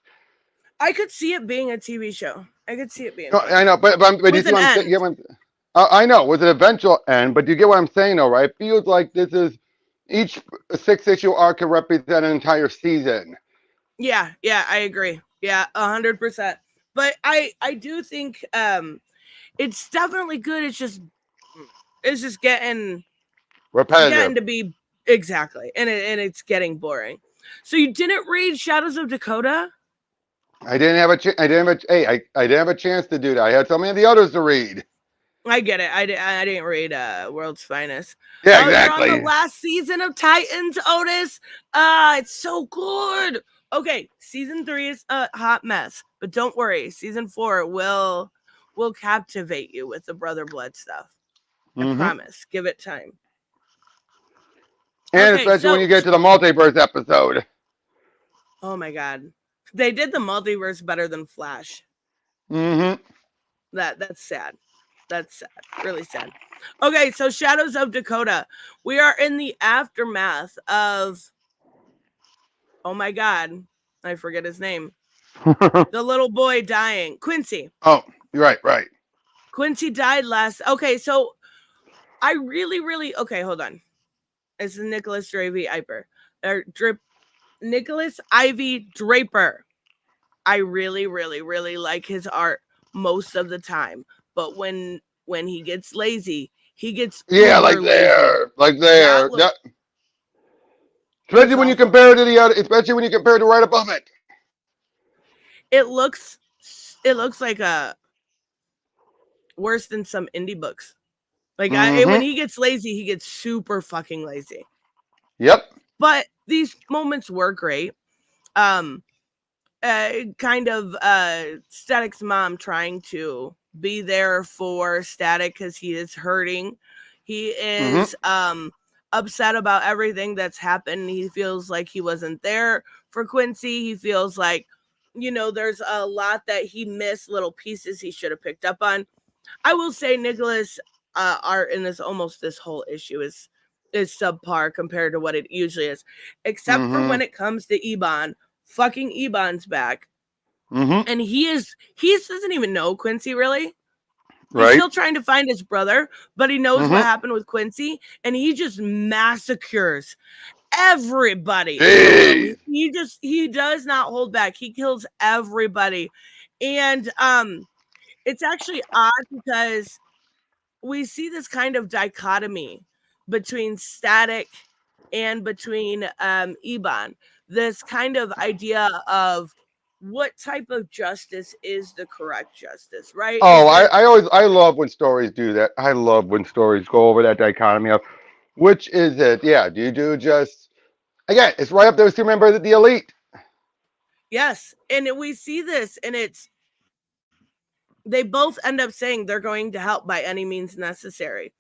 H: I could see it being a TV show. I could see it being.
I: No, I know, but you see what I'm saying? I know with an eventual end, but you get what I'm saying, though, right? It feels like this is each 6-issue arc can represent an entire season.
H: Yeah, I agree. Yeah, 100%. But I do think it's definitely good. It's just getting
I: repetitive.
H: Getting to be exactly, and it's getting boring. So you didn't read Shadows of Dakota?
I: I didn't have a chance to do that. I had so many of the others to read.
H: I get it. I didn't read World's Finest.
I: Yeah, exactly.
H: You're on the last season of Titans, Otis. It's so good. Okay, season 3 is a hot mess, but don't worry. Season 4 will captivate you with the Brother Blood stuff. I promise. Give it time.
I: And especially when you get to the multiverse episode.
H: Oh my God. They did the multiverse better than Flash.
I: Mm-hmm.
H: That's sad. That's sad. Really sad. Okay, so Shadows of Dakota. We are in the aftermath of, oh my God, I forget his name. The little boy dying. Quincy.
I: Oh, right.
H: Quincy died last. Okay, so I really. Okay, hold on. It's Nicholas Nicholas Ivy Draper. I really like his art most of the time, but when he gets lazy, he gets
I: like there. Especially when you compare it to the other, especially when you compare it to right above it.
H: It looks like a worse than some indie books. Like when he gets lazy, he gets super fucking lazy.
I: Yep.
H: But these moments were great. Kind of Static's mom trying to be there for Static because he is hurting. He is upset about everything that's happened. He feels like he wasn't there for Quincy. He feels like, there's a lot that he missed, little pieces he should have picked up on. I will say Nicholas art in this whole issue is subpar compared to what it usually is, except for when it comes to Eban. Fucking Eban's back, and he doesn't even know Quincy really. He's still trying to find his brother, but he knows what happened with Quincy, and he just massacres everybody. He does not hold back. He kills everybody, and it's actually odd because we see this kind of dichotomy between Static and between Eban. This kind of idea of what type of justice is the correct justice, right?
I: Oh, I love when stories do that. I love when stories go over that dichotomy of which is it. Yeah, do you do just again? It's right up there with two members of the elite.
H: Yes, and we see this, and they both end up saying they're going to help by any means necessary,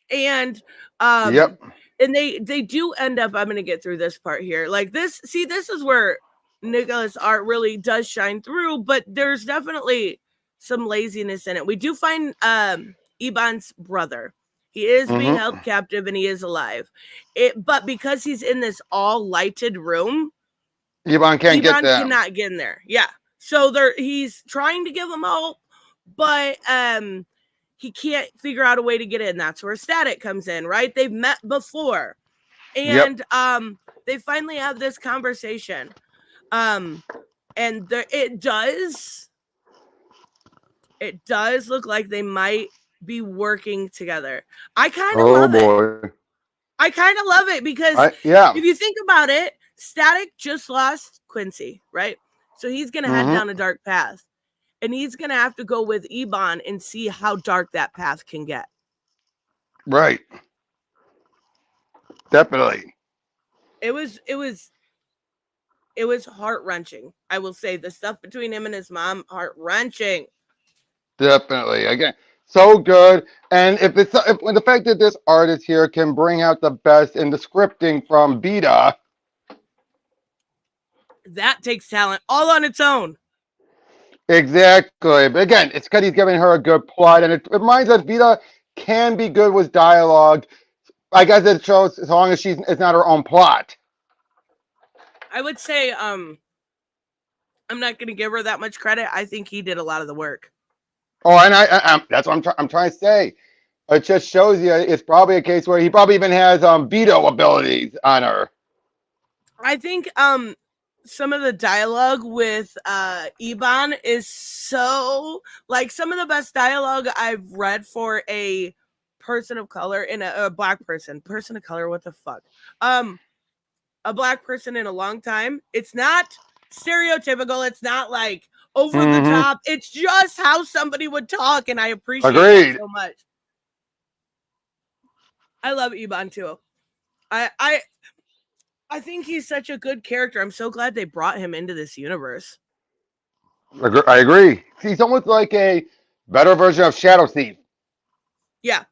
H: and and they do end up. I'm going to get through this part here. Like this, see, this is where Nicholas' art really does shine through, but there's definitely some laziness in it. We do find Eban's brother. He is being held captive and he is alive. But because he's in this all lighted room,
I: Eban cannot get in there.
H: Yeah. So he's trying to give him hope, but he can't figure out a way to get in. That's where Static comes in, right? They've met before,
I: Yep.
H: and they finally have this conversation. And it does look like they might be working together. I kind of
I: Oh
H: love it.
I: boy.
H: I kind of love it because
I: Yeah.
H: if you think about it, Static just lost Quincy, right? So he's going to head down a dark path. And he's going to have to go with Ebon and see how dark that path can get.
I: Right. Definitely.
H: It was heart-wrenching. I will say the stuff between him and his mom, heart-wrenching.
I: Definitely. Again, so good. And if the fact that this artist here can bring out the best in the scripting from Vita,
H: that takes talent all on its own.
I: exactly. But again, it's because he's giving her a good plot, and it reminds us Vita can be good with dialogue. I guess it shows as long as it's not her own plot.
H: I would say I'm not going to give her that much credit. I think he did a lot of the work.
I: Oh, and that's what I'm trying to say. It just shows you it's probably a case where he probably even has veto abilities on her.
H: I think some of the dialogue with Ebon is so like some of the best dialogue I've read for a person of color in a black person of color. What the fuck? A black person in a long time. It's not stereotypical. It's not like over the top. It's just how somebody would talk, and I appreciate it so much. I love Ebon too. I think he's such a good character. I'm so glad they brought him into this universe.
I: I agree. He's almost like a better version of Shadow Thief.
H: Yeah.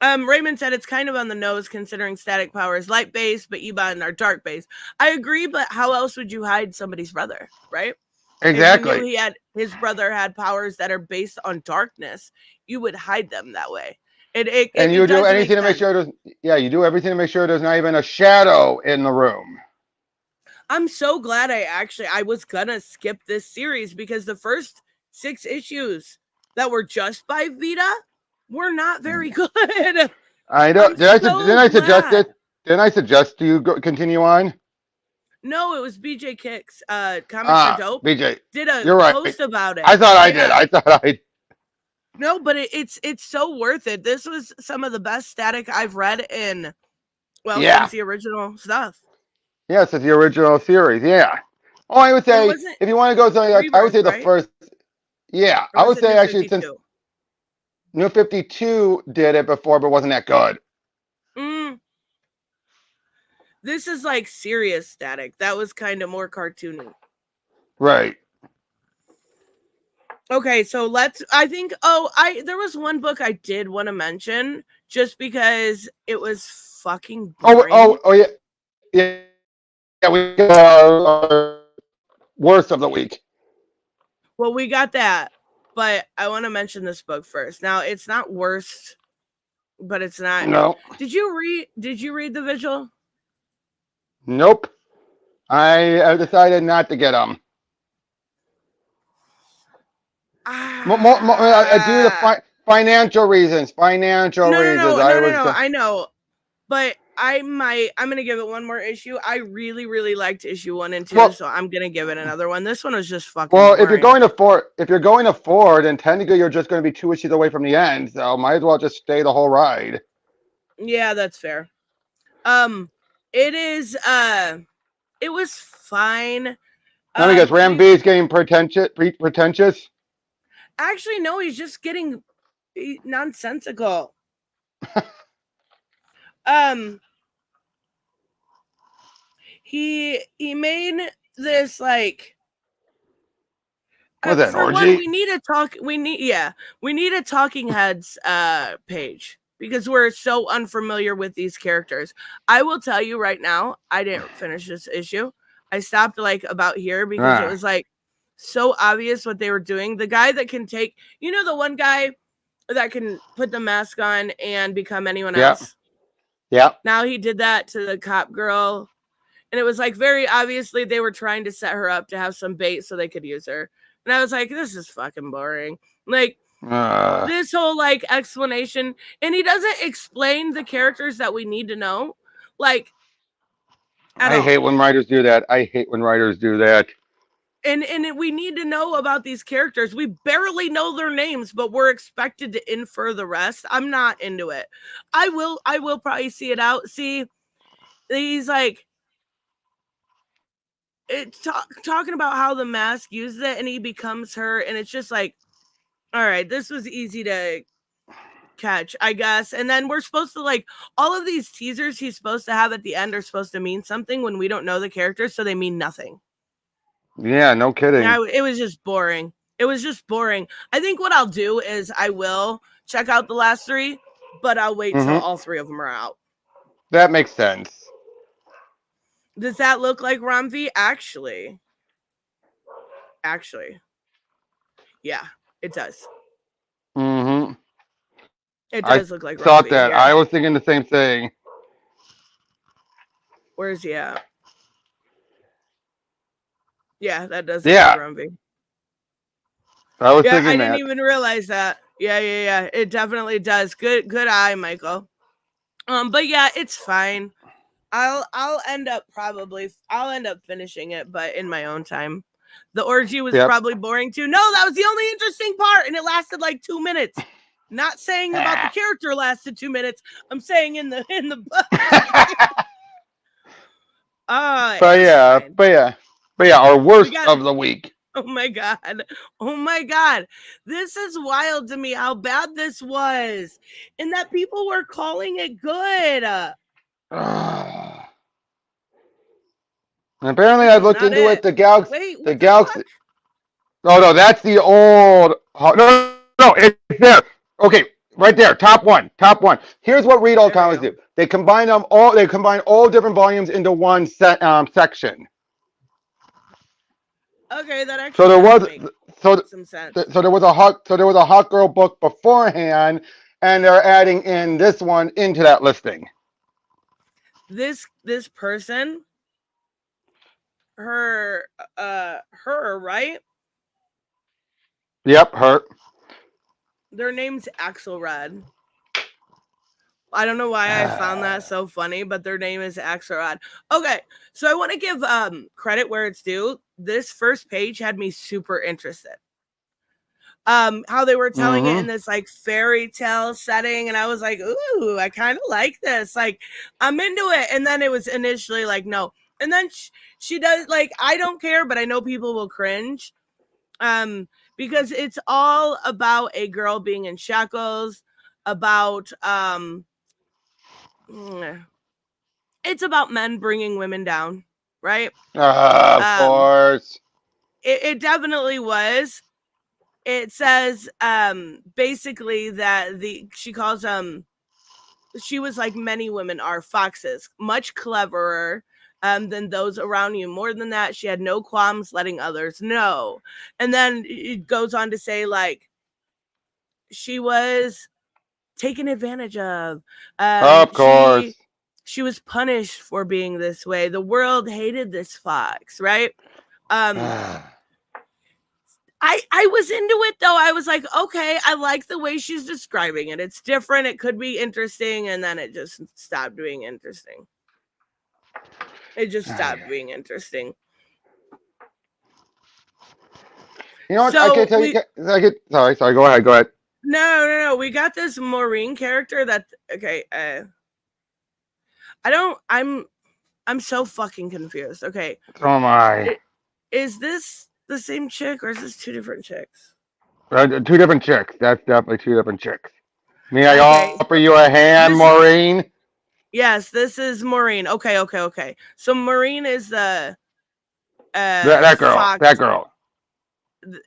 H: Raymond said it's kind of on the nose considering Static Power is light-based, but Ebon are dark-based. I agree, but how else would you hide somebody's brother, right?
I: Exactly.
H: If you knew his brother had powers that are based on darkness, you would hide them that way.
I: And you do anything to make sure you do everything to make sure there's not even a shadow in the room.
H: I'm so glad I was gonna skip this series because the first 6 issues that were just by Vita were not very good.
I: I know. Didn't I suggest it? Didn't I suggest you continue on?
H: No, it was BJ Kicks. Comics are dope.
I: BJ
H: did a
I: you're right.
H: post about it.
I: I thought I did. I thought I.
H: No, but it's so worth it. This was some of the best Static I've read in since the original stuff.
I: Yes, it's the original series. Yeah. Oh, I would say if you want to go to, I would say the first. Yeah, I would say actually since New 52 did it before, but wasn't that good.
H: This is like serious Static. That was kind of more cartoony.
I: Right.
H: Okay, so there was one book I did want to mention just because it was fucking boring.
I: Oh yeah. Yeah, we worst of the week.
H: Well, we got that, but I want to mention this book first. Now, it's not worst, but it's not.
I: No.
H: Did you read The Vigil?
I: Nope. I decided not to get them. Due to financial reasons. No,
H: I know, but I'm gonna give it one more issue. I really, really liked issue 1 and 2, so I'm gonna give it another one. This one was just fucking.
I: Well,
H: boring.
I: if you're going to 4, then technically you're just going to be 2 issues away from the end, so might as well just stay the whole ride.
H: Yeah, that's fair. It is. It was fine.
I: Let me guess. Ram B is getting pretentious.
H: Actually, no, he's just getting nonsensical. He made this like.
I: Was that an orgy?
H: One, we need a Talking Heads page because we're so unfamiliar with these characters. I will tell you right now, I didn't finish this issue. I stopped like about here because it was like so obvious what they were doing. The guy that can take, the one guy that can put the mask on and become anyone else.
I: Yeah.
H: Now he did that to the cop girl. And it was like very obviously they were trying to set her up to have some bait so they could use her. And I was like, this is fucking boring. Like, This whole like explanation, and he doesn't explain the characters that we need to know, like at
I: I
H: all.
I: hate when writers do that. I hate when writers do that.
H: And we need to know about these characters. We barely know their names, but we're expected to infer the rest. I'm not into it. I will probably see it out. See, he's like talking about how the mask uses it and he becomes her, and it's just like, all right, this was easy to catch, I guess. And then we're supposed to like all of these teasers he's supposed to have at the end are supposed to mean something when we don't know the characters, so they mean nothing.
I: Yeah, no kidding.
H: Yeah, it was just boring. It was just boring. I think what I'll do is I will check out the last 3, but I'll wait till all 3 of them are out.
I: That makes sense.
H: Does that look like Ramvi? Actually, yeah, it does.
I: Mm-hmm.
H: It does look like
I: thought
H: Ramvi.
I: that.
H: Yeah.
I: I was thinking the same thing.
H: Where's he at? Yeah, that does look like Ramvi.
I: I was
H: Yeah,
I: thinking
H: I
I: that.
H: didn't even realize that. Yeah. It definitely does. Good eye, Michael. But yeah, it's fine. I'll end up finishing it, but in my own time. The orgy was probably boring too. No, that was the only interesting part, and it lasted like 2 minutes. Not saying about the character lasted 2 minutes. I'm saying in the book.
I: But yeah, our worst of the week.
H: Oh my god. This is wild to me how bad this was. And that people were calling it good.
I: Apparently I looked into it. The Galaxy.
H: Wait,
I: the Galaxy. Oh no, that's the old. No, it's there. Okay, right there, top one. Here's what Read All Comics do. They combine all different volumes into one section.
H: Okay, that actually makes some sense.
I: So there was a Hot Girl book beforehand, and they're adding in this one into that listing.
H: This person, her, right?
I: Yep, her.
H: Their name's Axelrod. I don't know why I found that so funny, but their name is Axelrod. Okay, so I want to give credit where it's due. This first page had me super interested. How they were telling it in this like fairy tale setting, and I was like, ooh, I kind of like this. Like, I'm into it. And then it was initially like, no. And then she does like, I don't care, but I know people will cringe. Because it's all about a girl being in shackles, about it's about men bringing women down, right?
I: Of course.
H: It definitely was. It says basically that she calls she was like many women are foxes, much cleverer than those around you. More than that, she had no qualms letting others know. And then it goes on to say like she was taken advantage of.
I: Of course.
H: She was punished for being this way. The world hated this fox, right? I was into it though. I was like, okay, I like the way she's describing it. It's different. It could be interesting. And then it just stopped being interesting. It just stopped being interesting.
I: You know what? So I can't tell you. Sorry. Go ahead.
H: No. We got this Maureen character that, okay. I'm so fucking confused. Okay.
I: Oh my.
H: Is this the same chick or is this 2 different chicks?
I: 2 different chicks. That's definitely 2 different chicks. May I offer you a hand, Maureen?
H: Yes, this is Maureen. Okay. So Maureen is the
I: that girl.
H: fox.
I: That girl.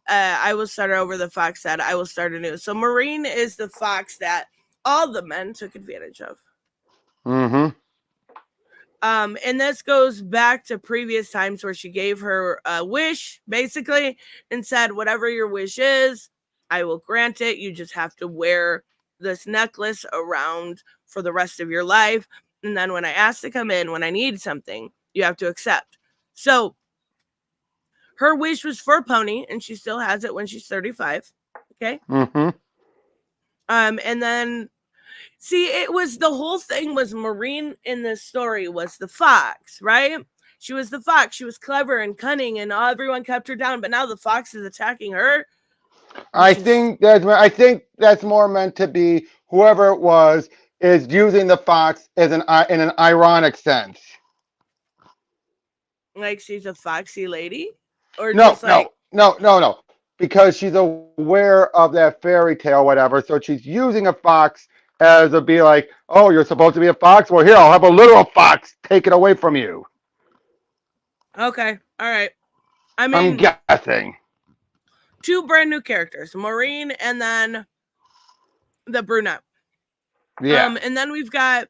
H: I will start over. The fox said, I will start anew. So Maureen is the fox that all the men took advantage of. And this goes back to previous times where she gave her a wish, basically, and said, whatever your wish is, I will grant it. You just have to wear this necklace around for the rest of your life. And then when I ask to come in, when I need something, you have to accept. So her wish was for a pony, and she still has it when she's 35. Okay.
I: Mm-hmm.
H: And then see, it was the whole thing was Maureen in this story was the fox, right? She was the fox. She was clever and cunning, and everyone kept her down. But now the fox is attacking her.
I: I think that's more meant to be whoever it was is using the fox as in an ironic sense.
H: Like she's a foxy lady, or
I: No,
H: just like
I: no. Because she's aware of that fairy tale, whatever. So she's using a fox as a be like, oh, you're supposed to be a fox. Well, here, I'll have a literal fox take it away from you.
H: okay, all right. I
I: I'm
H: mean,
I: guessing.
H: two brand new characters, Maureen and then the brunette.
I: Yeah.
H: And then we've got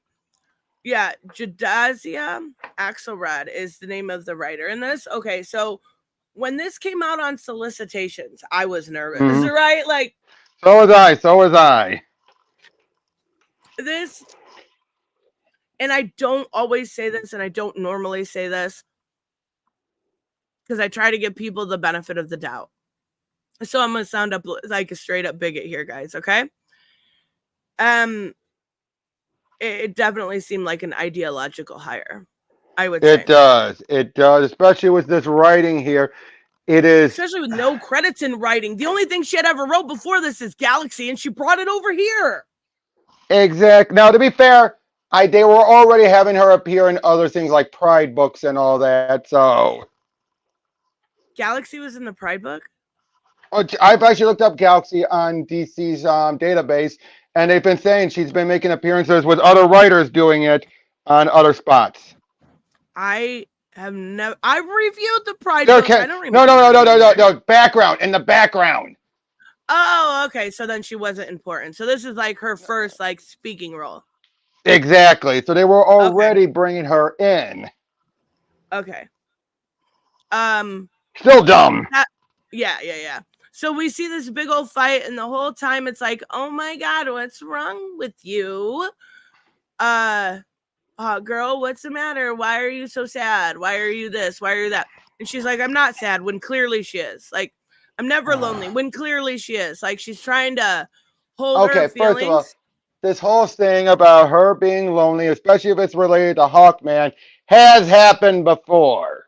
H: Jadazia Axelrod is the name of the writer in this. Okay, so when this came out on Solicitations, I was nervous, right? Like,
I: so was I.
H: This, and I don't always say this, and I don't normally say this, because I try to give people the benefit of the doubt. So I'm going to sound up like a straight up bigot here, guys, okay? It definitely seemed like an ideological hire, I would say.
I: It does, especially with this writing here. It is,
H: especially with no credits in writing. The only thing she had ever wrote before this is Galaxy, and she brought it over here.
I: exact. Now, to be fair, they were already having her appear in other things like Pride books and all that. So
H: Galaxy was in the Pride book?
I: I've actually looked up Galaxy on DC's database, and they've been saying she's been making appearances with other writers doing it on other spots.
H: I have never. I reviewed the Pride book. I don't remember.
I: No. Background, in the background.
H: Oh, okay. So then she wasn't important. So this is like her first like speaking role.
I: Exactly. So they were already bringing her in.
H: Okay.
I: Still dumb.
H: Yeah. So we see this big old fight, and the whole time it's like, oh my God, what's wrong with you? Girl, what's the matter? Why are you so sad? Why are you this? Why are you that? And she's like, I'm not sad, when clearly she is. Like, I'm never lonely, when clearly she is. Like, she's trying to hold her feelings.
I: First of all, this whole thing about her being lonely, especially if it's related to Hawkman, has happened before.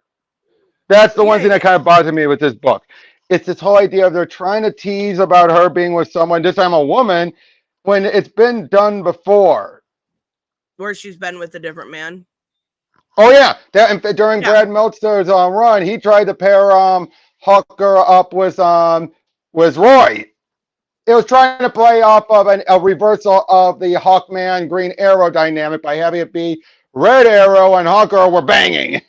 I: That's the one thing that kind of bothers me with this book. It's this whole idea of they're trying to tease about her being with someone, this time a woman, when it's been done before.
H: Where she's been with a different man.
I: Oh yeah, during Brad Meltzer's run, he tried to pair Hawker up with Roy. It was trying to play off of a reversal of the Hawkman Green Arrow dynamic by having it be Red Arrow and Hawkgirl were banging.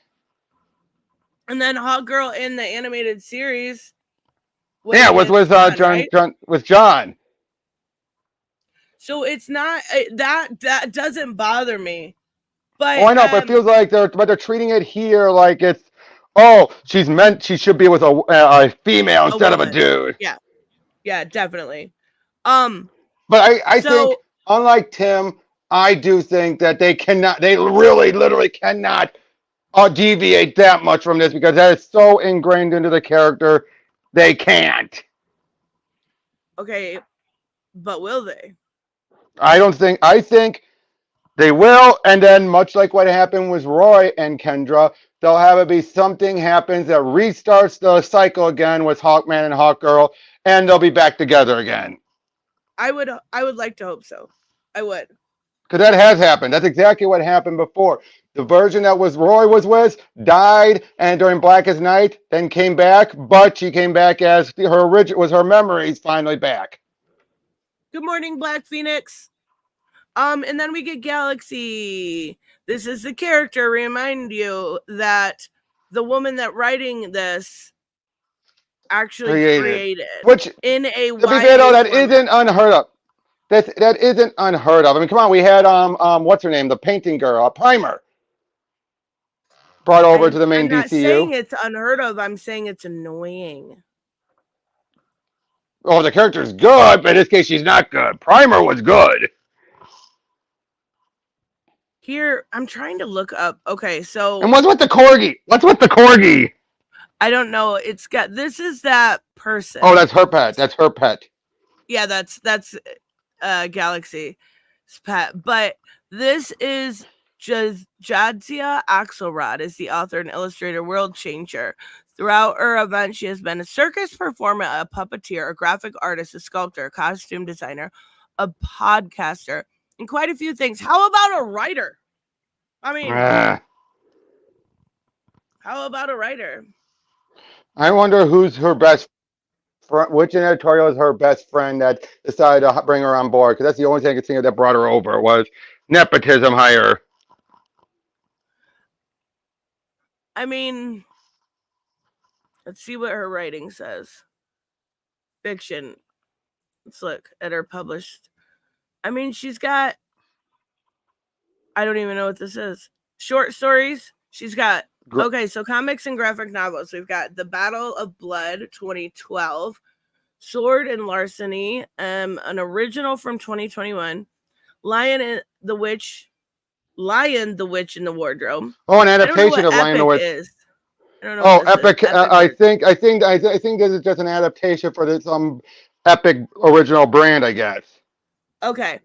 H: And then Hawkgirl in the animated series.
I: With John.
H: So it's not that doesn't bother me. But
I: I know, but it feels like they're treating it here like it's she should be with a female instead of a dude.
H: Yeah, definitely.
I: But I think, unlike Tim, I do think that they really literally cannot deviate that much from this, because that is so ingrained into the character, they can't.
H: Okay, but will they?
I: I think they will, and then much like what happened with Roy and Kendra, they'll have it be something happens that restarts the cycle again with Hawkman and Hawkgirl, and they'll be back together again.
H: I would like to hope so. I would.
I: Because that has happened. That's exactly what happened before. The version that Roy was with died, and during Blackest Night, then came back, but she came back as her memories finally back.
H: Good morning, Black Phoenix. And then we get Galaxy. This is the character. Remind you that the woman that writing this actually created
I: which
H: in a
I: to be fair, though, that isn't unheard of. That isn't unheard of. I mean, come on, we had what's her name, the painting girl, Primer, brought over to the main DCU. I'm not
H: saying it's unheard of. I'm saying it's annoying.
I: Oh, the character's good, but in this case, she's not good. Primer was good.
H: Here, I'm trying to look up. Okay, so.
I: And what's with the corgi?
H: I don't know. This is that person.
I: Oh, that's her pet.
H: Yeah, that's Galaxy's pet. But this is just Jadzia Axelrod is the author and illustrator, world changer. Throughout her event, she has been a circus performer, a puppeteer, a graphic artist, a sculptor, a costume designer, a podcaster, and quite a few things. How about a writer? I mean, how about a writer?
I: I wonder who's her best friend, which editorial is her best friend that decided to bring her on board, because that's the only thing I could think of that brought her over was nepotism hire.
H: I mean, let's see what her writing says. Fiction. Let's look at her published. I mean, she's got, I don't even know what this is. Short stories. She's got, okay, so comics and graphic novels. We've got The Battle of Blood, 2012. Sword and Larceny, an original from 2021. Lion, the Witch in the Wardrobe.
I: Oh, an adaptation of Lion the Witch.
H: Is. I don't know.
I: Oh, Epic. I think this is just an adaptation for this Epic original brand, I guess.
H: Okay.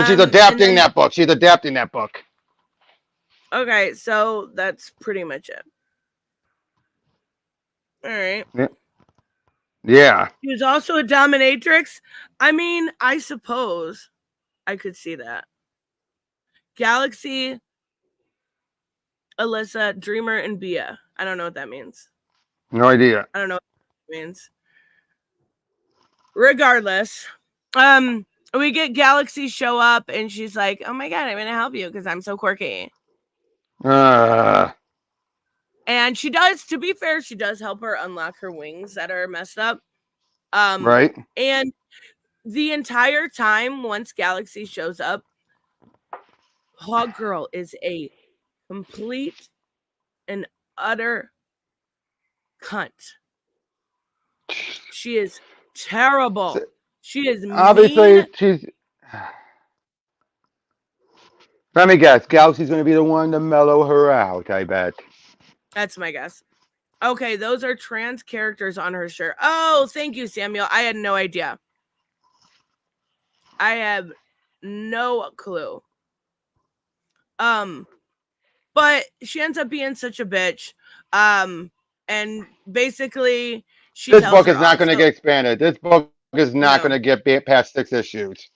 I: She's adapting that book. She's adapting that book.
H: Okay, so that's pretty much it. All right.
I: Yeah.
H: She was also a dominatrix. I mean, I suppose I could see that. Galaxy, Alyssa, Dreamer, and Bia. I don't know what that means.
I: No idea.
H: I don't know what that means. Regardless, we get Galaxy show up and she's like, "Oh my god, I'm gonna help you because I'm so quirky." And she does, to be fair, she does help her unlock her wings that are messed up.
I: Right.
H: And the entire time, once Galaxy shows up, Hog Girl is a complete and utter cunt. She is terrible. She is
I: obviously
H: mean.
I: She's. Let me guess. Galaxy's going to be the one to mellow her out, I bet.
H: That's my guess. Okay, those are trans characters on her shirt. Oh, thank you, Samuel. I had no idea. I have no clue. But she ends up being such a bitch. And basically
I: this book is not going to get expanded. This book is not going to get past 6 issues.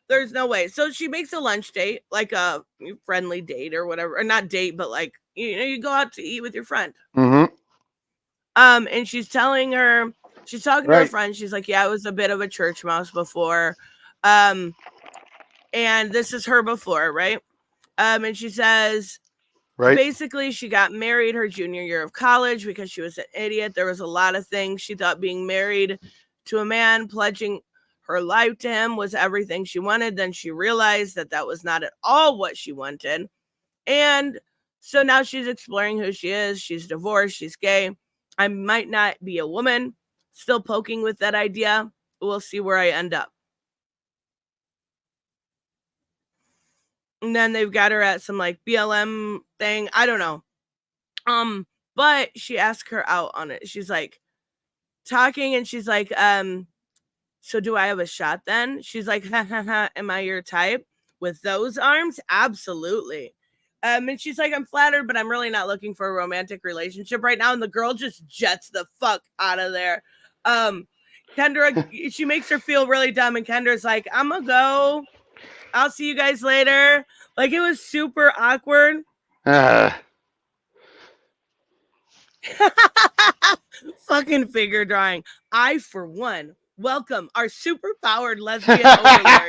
H: There's no way. So she makes a lunch date, like a friendly date or whatever, or not date, but like, you go out to eat with your friend.
I: Mm-hmm.
H: And she's talking to her friend. She's like, yeah, I was a bit of a church mouse before. And this is her before, right? And she says, basically, she got married her junior year of college because she was an idiot. There was a lot of things she thought being married to a man, pledging her life to him, was everything she wanted. Then she realized that was not at all what she wanted. And so now she's exploring who she is. She's divorced. She's gay. I might not be a woman. Still poking with that idea. We'll see where I end up. And then they've got her at some like BLM thing. I don't know. But she asked her out on it. She's like talking and she's like, so do I have a shot then? She's like, ha, ha, ha, am I your type? With those arms? Absolutely. And she's like, I'm flattered, but I'm really not looking for a romantic relationship right now. And the girl just jets the fuck out of there. Kendra, she makes her feel really dumb. And Kendra's like, I'm gonna go. I'll see you guys later. Like, it was super awkward. Fucking figure drawing. I, for one, welcome our super powered lesbian overlords.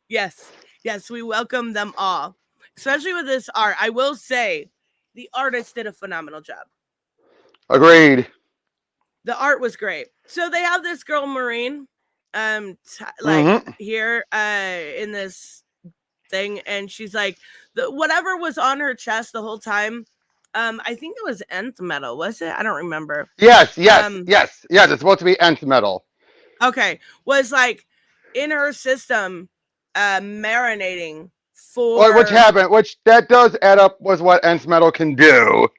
H: Yes, we welcome them all. Especially with this art. I will say, the artist did a phenomenal job.
I: Agreed.
H: The art was great. So they have this girl, Maureen, here in this thing, and she's like, whatever was on her chest the whole time, I think it was nth metal, was it? I don't remember.
I: Yes. It's supposed to be nth metal.
H: Okay, was like in her system, marinating for.
I: Which happened, which that does add up with what nth metal can do.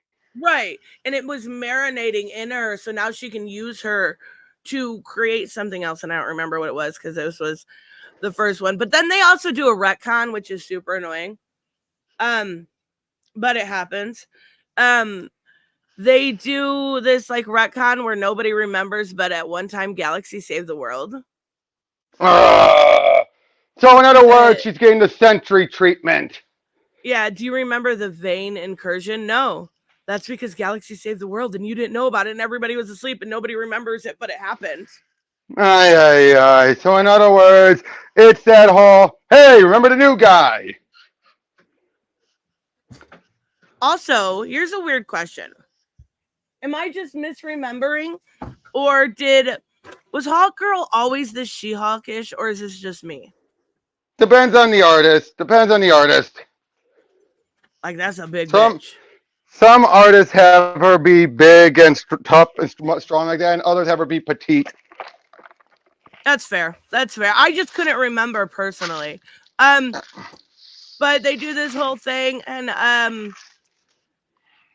H: Right. And it was marinating in her. So now she can use her to create something else. And I don't remember what it was because this was the first one. But then they also do a retcon, which is super annoying. But it happens. They do this like retcon where nobody remembers, but at one time Galaxy saved the world.
I: So in other words, she's getting the Sentry treatment.
H: Yeah, do you remember the Vane incursion? No. That's because Galaxy saved the world and you didn't know about it and everybody was asleep and nobody remembers it, but it happened.
I: Aye, aye, aye. So in other words, it's that whole, hey, remember the new guy?
H: Also, here's a weird question. Am I just misremembering? Or was Hawk Girl always this She-Hulkish, or is this just me?
I: Depends on the artist. Depends on the artist.
H: Like, that's a big
I: Some
H: bitch.
I: some artists have her be big and tough and strong like that, and others have her be petite.
H: That's fair. That's fair. I just couldn't remember personally. But they do this whole thing, and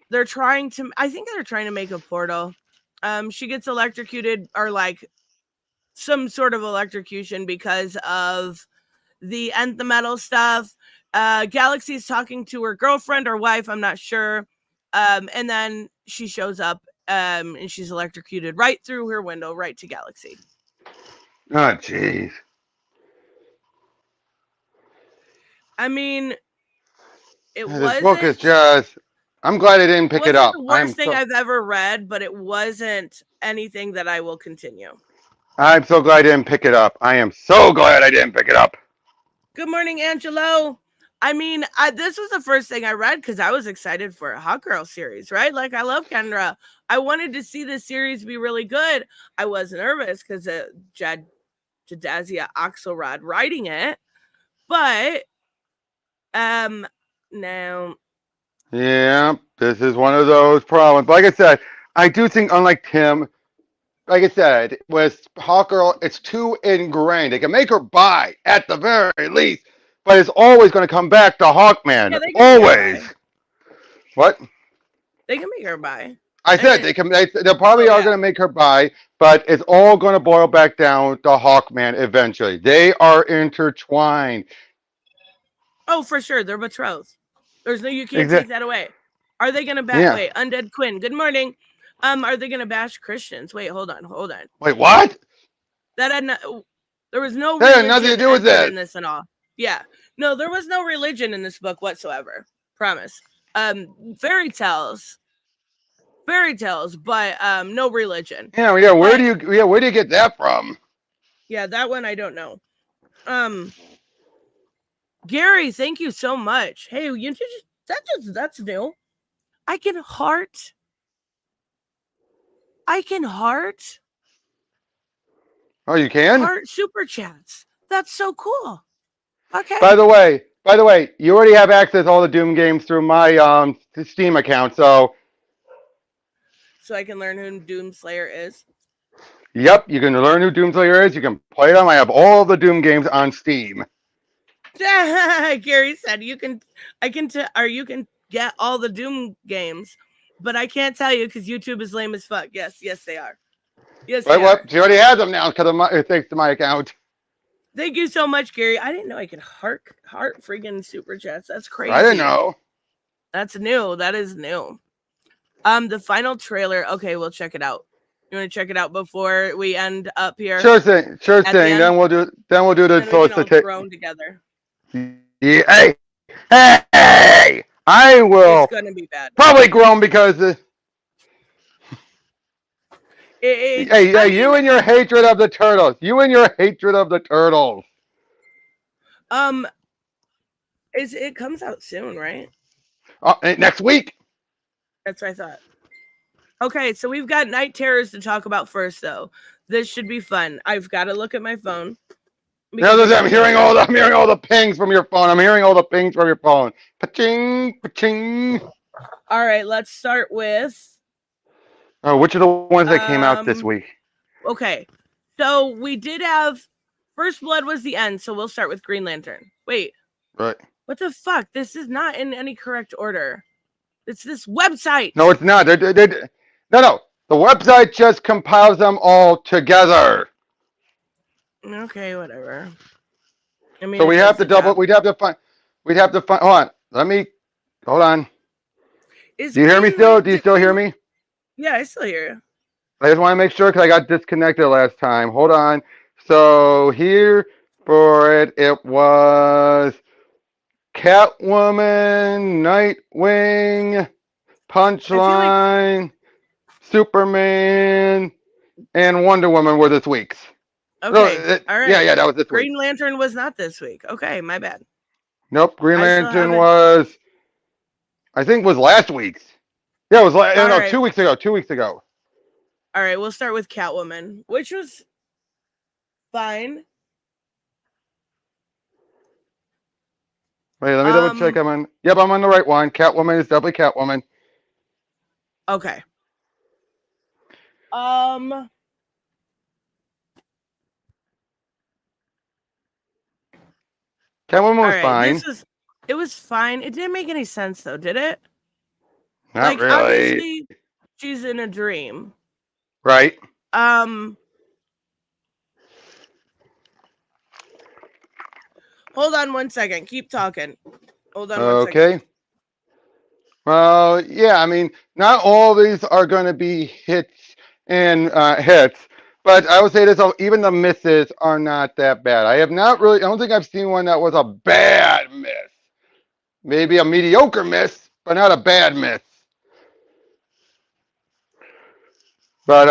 H: they're trying to. I think they're trying to make a portal. She gets electrocuted, or like some sort of electrocution because of the nth metal stuff. Galaxy's talking to her girlfriend or wife, I'm not sure. And then she shows up and she's electrocuted right through her window, right to Galaxy.
I: Oh, jeez.
H: I mean,
I: This book is just. I'm glad I didn't pick it up.
H: The worst thing I've ever read, but it wasn't anything that I will continue.
I: I'm so glad I didn't pick it up. I am so glad I didn't pick it up.
H: Good morning, Angelo. I mean, this was the first thing I read because I was excited for a Hot Girl series, right? Like, I love Kendra. I wanted to see this series be really good. I was nervous because Jadazia Axelrod writing it, but now.
I: Yeah, this is one of those problems. Like I said, I do think, unlike Tim, like I said, with Hawkgirl, it's too ingrained. They can make her bi at the very least, but it's always going to come back to Hawkman.
H: Yeah,
I: always. What?
H: They can make her bi.
I: I said they can. They probably are going to make her bi, but it's all going to boil back down to Hawkman eventually. They are intertwined.
H: Oh, for sure, they're betrothed. You can't take that away. Are they going to bash? Wait, Undead Quinn. Good morning. Are they going to bash Christians? Wait, hold on.
I: Wait, what?
H: That had there was no.
I: That had nothing to do with
H: in this and all. Yeah, no, there was no religion in this book whatsoever. Promise. Fairy tales, but no religion.
I: Yeah. Where do you get that from?
H: Yeah, that one I don't know. Gary, thank you so much. Hey, that's new. I can heart.
I: Oh, you can?
H: Heart super chats. That's so cool. Okay.
I: By the way, you already have access to all the Doom games through my Steam account, so
H: I can learn who Doomslayer is.
I: Yep, you can learn who Doomslayer is. You can play them. I have all the Doom games on Steam.
H: Gary said you can get all the Doom games, but I can't tell you because YouTube is lame as fuck. Yes, they are. Yes, they are.
I: She already has them now thanks to my account.
H: Thank you so much, Gary. I didn't know I could heart freaking super chats. That's crazy.
I: I didn't know.
H: That's new. That is new. The final trailer. Okay, we'll check it out. You want to check it out before we end up here?
I: Sure thing. Then we'll do the solicitation.
H: Grown together.
I: Yeah. Hey! I will.
H: It's gonna be bad.
I: Probably groan because. You and your hatred of the turtles.
H: It comes out soon, right?
I: Next week.
H: That's what I thought. Okay, so we've got Night Terrors to talk about first, though. This should be fun. I've got to look at my phone.
I: I'm hearing all the pings from your phone. Pa-ching, pa-ching.
H: All right, let's start with.
I: Oh, which are the ones that came out this week?
H: Okay, so we did have First Blood was the end, so we'll start with Green Lantern. Wait.
I: Right.
H: What the fuck? This is not in any correct order. It's this website.
I: No, it's not. No. The website just compiles them all together.
H: Okay, whatever. I mean,
I: So we
H: it
I: have
H: does
I: to
H: the job.
I: We'd have to find. Hold on. Hold on.
H: Is
I: Do you hear me
H: Green
I: still? Do you
H: Lantern-
I: still hear me?
H: Yeah, I still hear you.
I: I just want to make sure because I got disconnected last time. Hold on. So here for it was Catwoman, Nightwing, Punchline, Superman, and Wonder Woman were this week's.
H: Okay, all right.
I: Yeah, that was this week.
H: Green Lantern was not this week. Okay, my bad.
I: Nope, Green
H: I still
I: Lantern
H: haven't-
I: was, I think, was last week's. Yeah, it was
H: All
I: no,
H: right.
I: 2 weeks ago. 2 weeks ago.
H: All right, we'll start with Catwoman, which was fine.
I: Wait, let me double check. Yep, I'm on the right one. Catwoman is definitely Catwoman.
H: Okay.
I: Catwoman was
H: all right,
I: fine.
H: it was fine. It didn't make any sense though, did it?
I: Not really.
H: Obviously, she's in a dream.
I: Right.
H: Hold on 1 second. Keep talking. Hold on 1 second.
I: Okay. Well, yeah, I mean, not all these are going to be hits and hits, but I would say this: even the misses are not that bad. I don't think I've seen one that was a bad miss. Maybe a mediocre miss, but not a bad miss. But